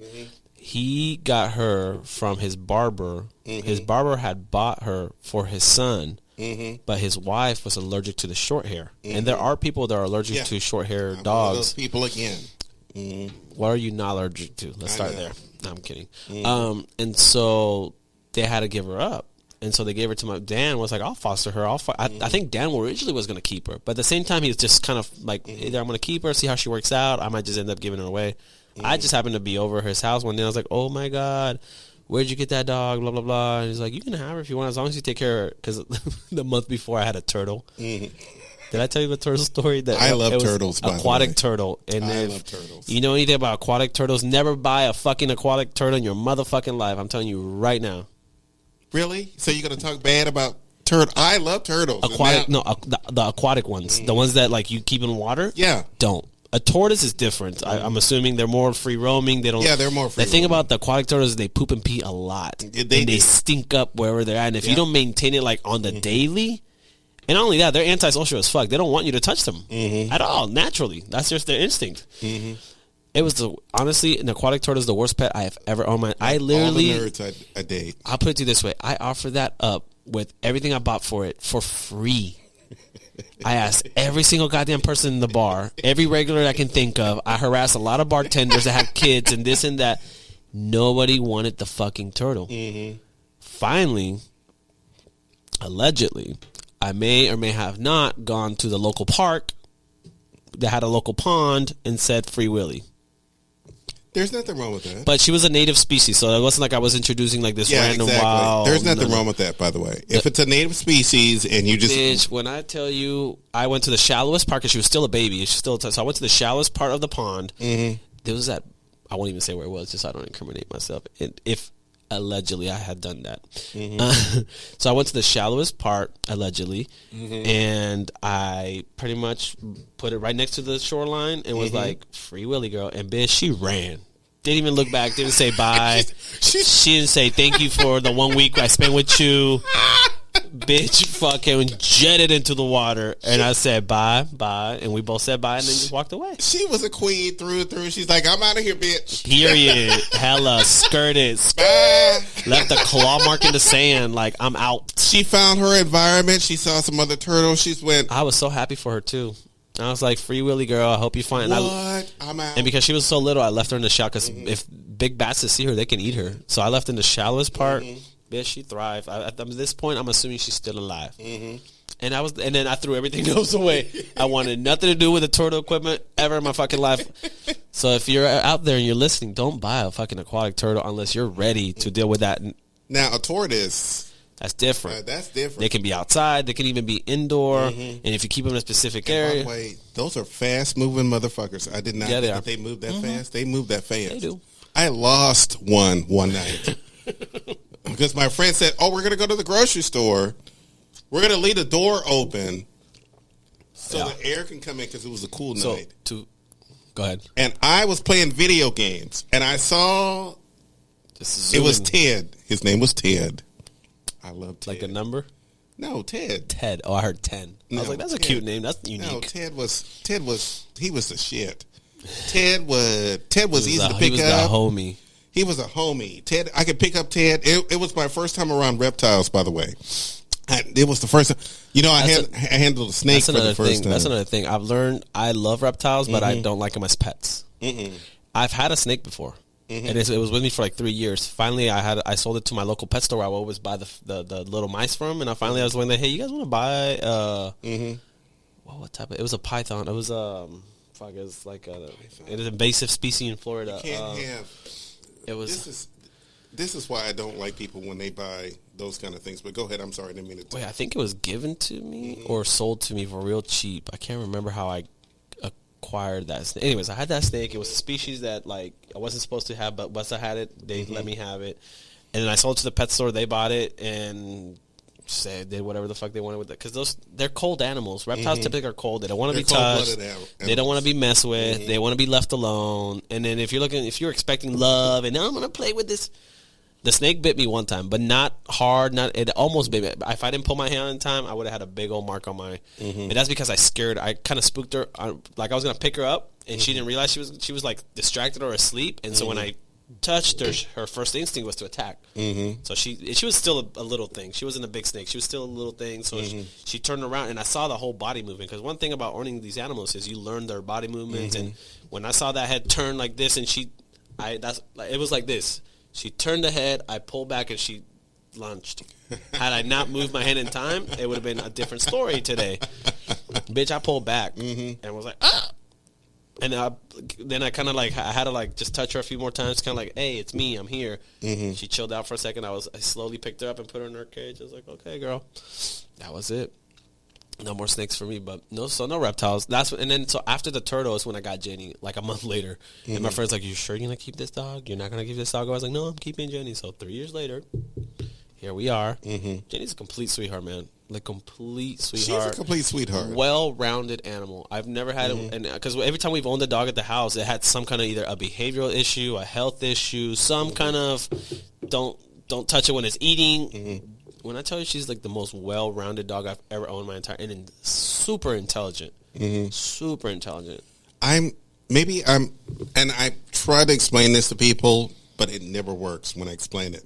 He got her from his barber. His barber had bought her for his son, but his wife was allergic to the short hair. And there are people that are allergic to short hair I'm one of dogs. those people again. What are you not allergic to? Let's start know. there. No, I'm kidding. And so they had to give her up. And so they gave her to my Dan. Was like, I'll foster her. I think Dan originally was going to keep her, but at the same time, he was just kind of like, either I'm going to keep her, see how she works out. I might just end up giving her away. I just happened to be over his house one day. I was like, oh my god, where'd you get that dog? Blah blah blah. And he's like, you can have her if you want, as long as you take care of her. Because the month before, I had a turtle. Did I tell you the turtle story? That I love it was turtles, by the aquatic way. turtle. And I if love turtles. you know anything about aquatic turtles, never buy a fucking aquatic turtle in your motherfucking life. I'm telling you right now. Really? So you're going to talk bad about turtle? I love turtles. Aquatic, And the aquatic ones, the ones that like you keep in water. Yeah. Don't. A tortoise is different. I'm assuming they're more free roaming. They don't. Yeah, they're more free The thing roaming. about the aquatic turtles is they poop and pee a lot, Yeah, and they they do. stink up wherever they're at. And if you Yeah. don't maintain it like on the daily, and not only that, they're antisocial as fuck. They don't want you to touch them at all. Naturally, that's just their instinct. It was honestly, an aquatic turtle is the worst pet I have ever owned. I literally, all the nerds I date. I'll put it to you this way: I offered that up with everything I bought for it for free. I asked every single goddamn person in the bar, every regular I can think of. I harassed a lot of bartenders that have kids and this and that. Nobody wanted the fucking turtle. Finally, allegedly, I may or may have not gone to the local park that had a local pond and said Free Willy. There's nothing wrong with that. But she was a native species, so it wasn't like I was introducing like this random wild. There's nothing no. wrong with that, by the way. If it's a native species and you just Bitch, when I tell you, I went to the shallowest part because she was still a baby. She's still so I went to the shallowest part of the pond. There was that. I won't even say where it was, just so I don't incriminate myself. If allegedly I had done that, so I went to the shallowest part allegedly, and I pretty much put it right next to the shoreline and was like, "Free Willy, girl," and bitch, she ran. Didn't even look back. Didn't say bye. She didn't say thank you for the 1 week I spent with you. Bitch fucking jetted into the water, and I said bye, and we both said bye, and then just walked away. she was a queen through and through. She's like, I'm out of here, bitch. Period. Hella skirted. Bye. Left a claw mark in the sand. Like, I'm out. She found her environment. She saw some other turtles. She's went, I was so happy for her too. I was like, Free Willy, girl. I hope you find. what? I'm out. And because she was so little, I left her in the shallow. Because if big bats see her, they can eat her. So I left in the shallowest part. Bitch, she thrived. At this point, I'm assuming she's still alive. And and then I threw everything else away. I wanted nothing to do with the turtle equipment ever in my fucking life. So if you're out there and you're listening, don't buy a fucking aquatic turtle unless you're ready to deal with that. Now, a tortoise, That's different. that's different. They can be outside. They can even be indoor. And if you keep them in a specific By area, the way, those are fast-moving motherfuckers. I did not Yeah, they think are. that they move that fast. They move that fast. They do. I lost one night. Because my friend said, oh, we're going to go to the grocery store. We're going to leave the door open so Yeah. the air can come in because it was a cool so night. go ahead. And I was playing video games, and I saw Just it was zoom in. Ted. His name was Ted. I love Ted. Like a number? No, Ted. Ted. Oh, I heard 10. I was No, like, that's a Ted. cute name. That's unique. No, Ted was the shit. Ted was easy to He pick was the up. homie. He was a homie. Ted, I could pick up Ted. It was my first time around reptiles, by the way. It was the first time. You know, I handled a snake That's for another the first thing. time. That's another thing. I've learned I love reptiles, but I don't like them as pets. I've had a snake before. And it was with me for like 3 years. Finally, I sold it to my local pet store where I always buy the little mice from. And I was like, hey, you guys want to buy what type of? It was a python. It was it was like it is an invasive species in Florida. Can't have. It was. This is why I don't like people when they buy those kind of things. But go ahead. I'm sorry. I didn't mean to. Wait, I think it was given to me or sold to me for real cheap. I can't remember how I acquired that snake. Anyways, I had that snake. It was a species that like I wasn't supposed to have, but once I had it, they let me have it. And then I sold it to the pet store. They bought it, and did whatever the fuck they wanted with it, because they're cold animals. Reptiles typically are cold. They don't want to be cold-blooded touched. They don't want to be messed with. They want to be left alone. And then if you're expecting love and I'm gonna play with this. The snake bit me one time, but not hard. It almost bit me. If I didn't pull my hand in time, I would have had a big old mark on my. And that's because I kind of spooked her. Like I was gonna pick her up, and she didn't realize she was like distracted or asleep. And so when I touched her, her first instinct was to attack. So she was still a little thing. She wasn't a big snake. She was still a little thing. So she turned around, and I saw the whole body moving. Because one thing about owning these animals is you learn their body movements. And when I saw that head turn like this, and it was like this. She turned the head, I pulled back, and she lunged. Had I not moved my hand in time, it would have been a different story today. Bitch, I pulled back and was like, ah! And then I kind of like, I had to like just touch her a few more times, kind of like, hey, it's me, I'm here. She chilled out for a second. I slowly picked her up and put her in her cage. I was like, okay, girl. That was it. No more snakes for me, but no reptiles. So after the turtle is when I got Jenny, like a month later. And my friend's like, you sure you're going to keep this dog? You're not going to keep this dog? I was like, no, I'm keeping Jenny. So 3 years later, here we are. Jenny's a complete sweetheart, man. Like, complete sweetheart. She's a complete sweetheart. Well-rounded animal. I've never had it, and because every time we've owned a dog at the house, it had some kind of either a behavioral issue, a health issue, some kind of don't touch it when it's eating. When I tell you she's like the most well-rounded dog I've ever owned my entire, and super intelligent, super intelligent. And I try to explain this to people, but it never works when I explain it.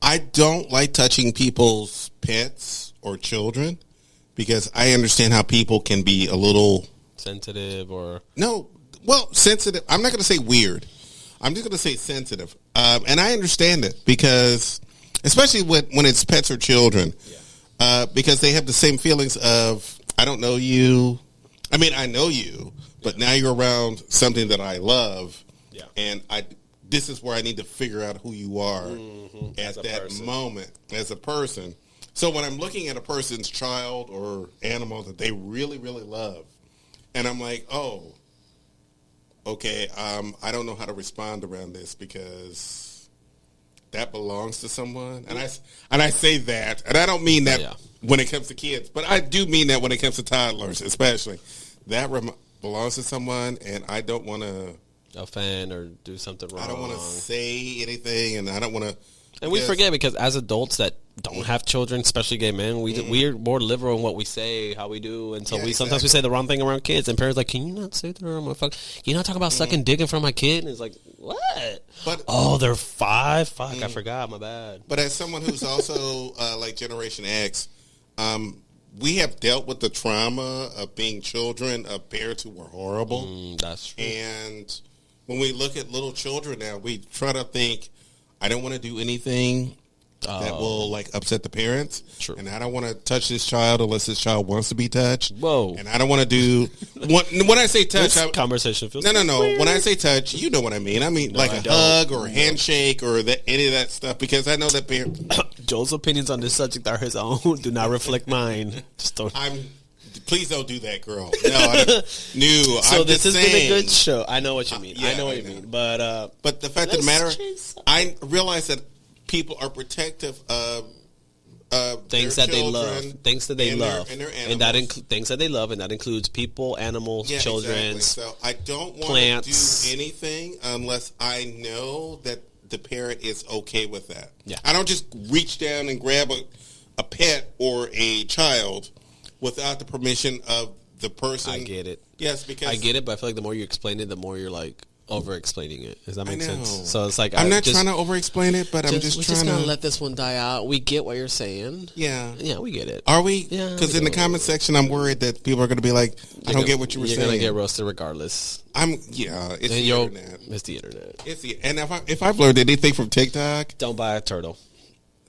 I don't like touching people's pets or children because I understand how people can be a little sensitive sensitive. I'm not going to say weird. I'm just going to say sensitive. And I understand it because, especially when it's pets or children, because they have the same feelings of, I don't know you. I mean, I know you, but now you're around something that I love. Yeah. And this is where I need to figure out who you are at that moment as a person. So when I'm looking at a person's child or animal that they really, really love, and I'm like, oh, okay, I don't know how to respond around this because that belongs to someone. And I say that, and I don't mean that when it comes to kids, but I do mean that when it comes to toddlers, especially. That belongs to someone, and I don't want to offend or do something wrong. I don't want to say anything, and I don't want to. And we forget because as adults that don't have children, especially gay men, we're more liberal in what we say, how we do, and so sometimes we say the wrong thing around kids, and parents are like, can you not say that? I'm like, fuck, you not talk about sucking dick in front of my kid, and it's like, what? But they're 5. Fuck, I forgot. My bad. But as someone who's also like Generation X, we have dealt with the trauma of being children of parents who were horrible. That's true. And when we look at little children now, we try to think, I don't want to do anything that will like upset the parents. True. And I don't want to touch this child unless this child wants to be touched. Whoa. And I don't want to do when I say touch, conversation feels no. weird. When I say touch, you know what I mean. I mean like a hug or a handshake or any of that stuff because I know that parents. Joel's opinions on this subject are his own. Do not reflect mine. Just don't. Please don't do that, girl. No. So this has been a good show. I know what you mean. I know what you mean. But the fact of the matter, I realize that people are protective of things their that they children love, things that they love, and their and that things that they love, and that includes people, animals, children. Exactly. So I don't want plants. to do anything unless I know that the parent is okay with that. Yeah. I don't just reach down and grab a pet or a child without the permission of the person. I get it. Yes, because I get it, but I feel like the more you explain it, the more you're like over-explaining it. Does that make sense? So it's like I'm not trying to over-explain it, but I'm just trying to let this one die out. We get what you're saying. Yeah, we get it. Are we? Yeah. Because in the comment section, I'm worried that people are going to be like, "I don't get what you were saying." You're going to get roasted regardless. It's the internet. It's the internet. And if I've learned anything from TikTok, don't buy a turtle.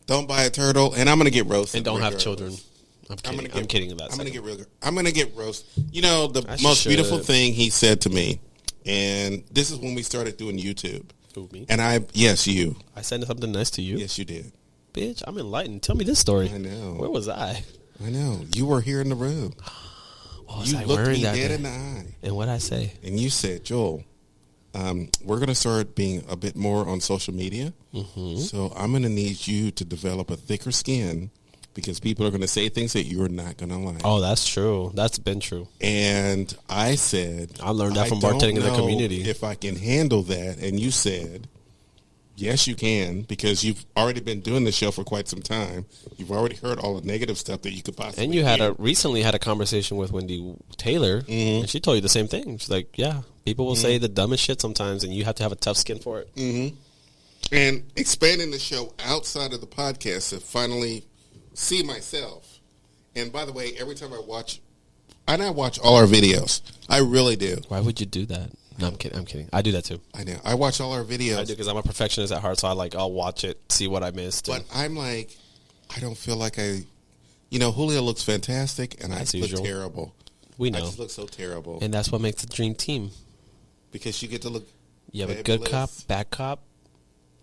Don't buy a turtle, and I'm going to get roasted. And don't have children. I'm kidding about that. I'm going to get roasted. You know, the most beautiful thing he said to me, and this is when we started doing YouTube. Who, me? And yes, you. I said something nice to you? Yes, you did. Bitch, I'm enlightened. Tell me this story. I know. Where was I? I know. You were here in the room. What was you I looked wearing me that dead day? in the eye. And what'd I say? And you said, Joel, we're going to start being a bit more on social media. So I'm going to need you to develop a thicker skin because people are going to say things that you're not going to like. Oh, that's true. That's been true. And I said, I learned that from bartending in the community. If I can handle that, and you said, yes, you can, because you've already been doing the show for quite some time. You've already heard all the negative stuff that you could possibly. And you recently had a conversation with Wendy Taylor, and she told you the same thing. She's like, yeah, people will say the dumbest shit sometimes, and you have to have a tough skin for it. And expanding the show outside of the podcast to finally see myself. And by the way, every time I watch all our videos. I really do. Why would you do that? No, I'm kidding. I do that too. I know. I watch all our videos. I do because I'm a perfectionist at heart, so I'll watch it, see what I missed. But I'm like, I don't feel like Julio looks fantastic, and I look terrible. We know. I just look so terrible. And that's what makes the dream team. Because you get to look You have a good cop, bad cop,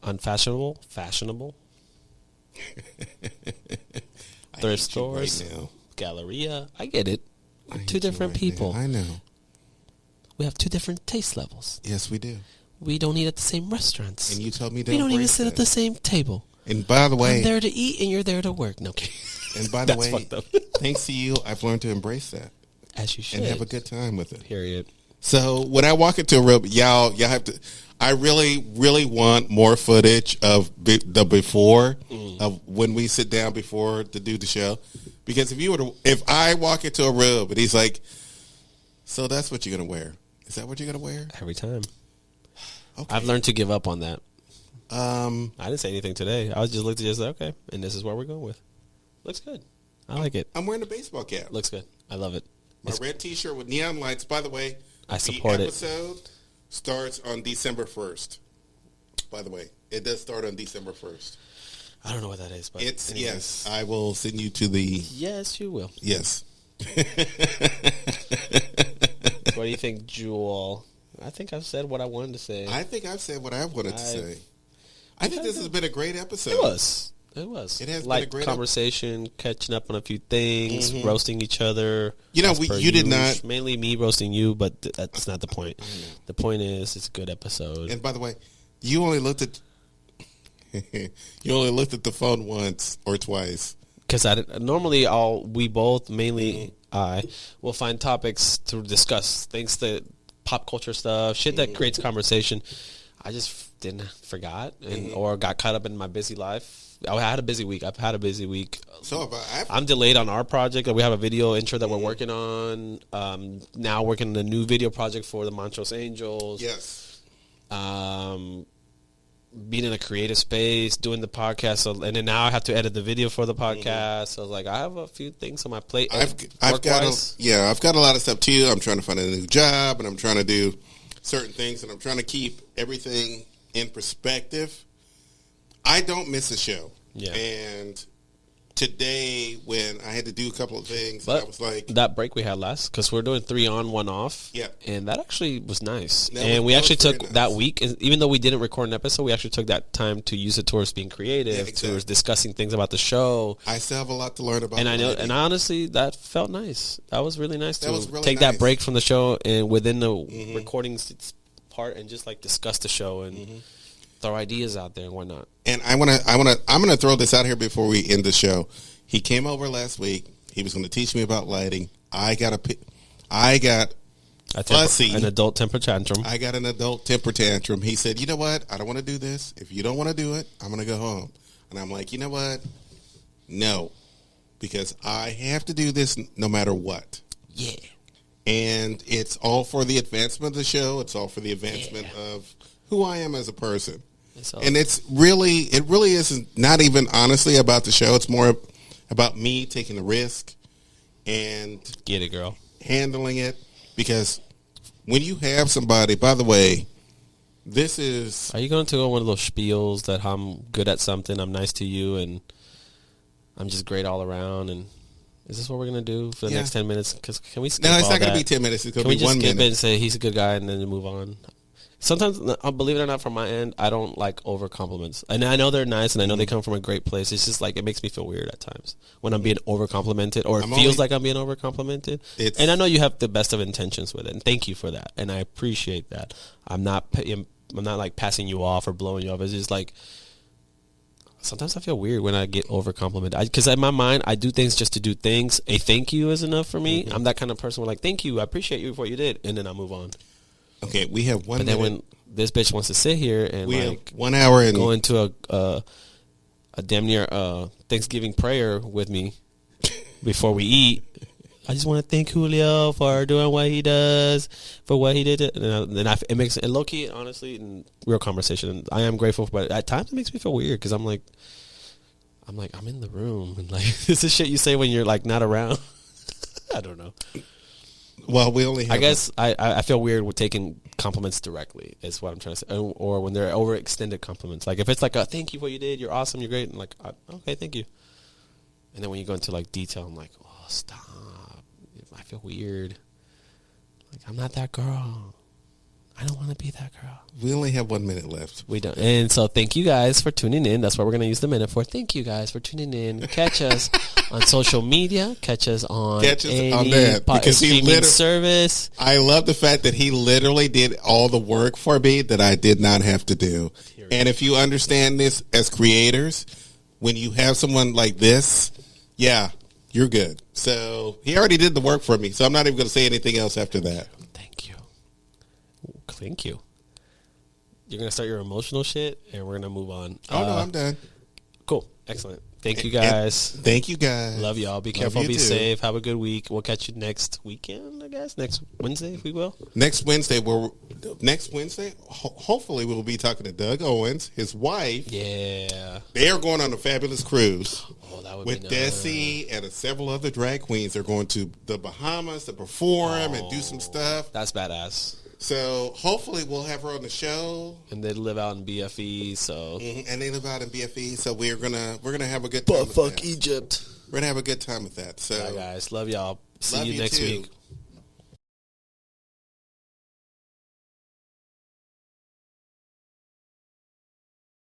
unfashionable, fashionable. Thrift stores, right, Galleria. I get it. We're two different people. Now. I know. We have two different taste levels. Yes, we do. We don't eat at the same restaurants. And you told me that we don't even sit at the same table. And by the way, I'm there to eat and you're there to work. No kidding. And by the way, thanks to you, I've learned to embrace that. As you should. And have a good time with it. Period. So when I walk into a room, y'all have to. I really, really want more footage of the before of when we sit down before to do the show, because if I walk into a room and he's like, "So that's what you're gonna wear? Is that what you're gonna wear?" Every time. Okay. I've learned to give up on that. I didn't say anything today. I was just looked at it, okay, and this is what we're going with. Looks good. I like it. I'm wearing a baseball cap. Looks good. I love it. My red T-shirt with neon lights. By the way, I support the episode starts on December 1st. By the way, it does start on December 1st. I don't know what that is, but it's anyways. Yes. I will send you to the. Yes, you will. Yes. What do you think, Jewel? I think I've said what I wanted to say. I think I've said what I wanted to say. I think this has been a great episode. It was. It has been a great conversation, catching up on a few things, roasting each other. You did not. Mainly me roasting you, but that's not the point. The point is, it's a good episode. And by the way, you only looked at the phone once or twice. Because normally we both, mainly I, will find topics to discuss, things that pop culture stuff, shit that creates conversation. I just forgot or got caught up in my busy life. I had a busy week. I've had a busy week. So I'm delayed on our project. We have a video intro that we're working on. Now working on a new video project for the Montrose Angels. Yes. Being in a creative space, doing the podcast, and then now I have to edit the video for the podcast. So I was like, I have a few things on my plate. I've got a lot of stuff too. I'm trying to find a new job, and I'm trying to do certain things, and I'm trying to keep everything in perspective. I don't miss a show. Yeah. And today, when I had to do a couple of things, but I was like... That break we had last, because we're doing 3 on, 1 off. Yeah. And that actually was nice. We actually took that week, even though we didn't record an episode, we actually took that time to use it towards being creative, towards discussing things about the show. I still have a lot to learn about. And I know, and honestly, that felt nice. That was really nice take that break from the show and within the recording part and just like discuss the show and throw ideas out there and whatnot. And I'm gonna throw this out here before we end the show. He came over last week. He was going to teach me about lighting. I got fussy. An adult temper tantrum. I got an adult temper tantrum. He said, "You know what? I don't want to do this. If you don't want to do it, I'm going to go home." And I'm like, "You know what? No, because I have to do this no matter what." Yeah. And it's all for the advancement of the show. It's all for the advancement of who I am as a person. And it really isn't not even honestly about the show. It's more about me taking the risk and get it, girl, handling it. Because when you have somebody, by the way, this is. Are you going to go one of those spiels that I'm good at something, I'm nice to you, and I'm just great all around? And is this what we're going to do for the next 10 minutes? Because can we skip No, it's all not going that? to be 10 minutes. It's going to to be 1 minute. Can we just skip it and say he's a good guy and then move on? sometimes, believe it or not, from my end, I don't like over compliments. And I know they're nice, and I know they come from a great place. It's just like it makes me feel weird at times when I'm being over complimented, or it feels like I'm being over complimented. And I know you have the best of intentions with it, and thank you for that. And I appreciate that. I'm not like passing you off or blowing you off. It's just like sometimes I feel weird when I get over complimented. Because in my mind, I do things just to do things. A thank you is enough for me. I'm that kind of person where like, thank you, I appreciate you for what you did, and then I move on. Okay, we have 1 minute. But then when this bitch wants to sit here and we like have 1 hour and go into a damn near Thanksgiving prayer with me before we eat. I just want to thank Julio for doing what he does, for what he did. And then it makes it low key, honestly, in real conversation. I am grateful, but at times it makes me feel weird because I'm in the room, and like this is shit you say when you're like not around. I don't know. Well, we only have I guess I feel weird with taking compliments directly, is what I'm trying to say. Or when they're overextended compliments. Like if it's like a thank you for what you did, you're awesome, you're great, and like, okay, thank you. And then when you go into like detail, I'm like, oh, stop. I feel weird. Like, I'm not that girl. I don't want to be that girl. We only have 1 minute left. We don't. And so thank you guys for tuning in. That's what we're going to use the minute for. Thank you guys for tuning in. Catch us on social media. Catch us on that. Because streaming service. I love the fact that he literally did all the work for me that I did not have to do. Period. And if you understand this as creators, when you have someone like this, yeah, you're good. So he already did the work for me. So I'm not even going to say anything else after that. Thank you. Thank you. You're going to start your emotional shit, and we're going to move on. Oh, no, I'm done. Cool. Excellent. Thank you, guys. Thank you, guys. Love y'all. Be careful. Be safe. Have a good week. We'll catch you next weekend, I guess. Next Wednesday, if we will. Next Wednesday, hopefully we'll be talking to Doug Owens, his wife. Yeah. They are going on a fabulous cruise. Oh, that would with be nice. Desi and several other drag queens. They're going to the Bahamas to perform and do some stuff. That's badass. So hopefully we'll have her on the show. And they live out in BFE, so and they live out in BFE, so we're gonna have a good time. But fuck Egypt. We're gonna have a good time with that. So bye guys, love y'all. See you next week.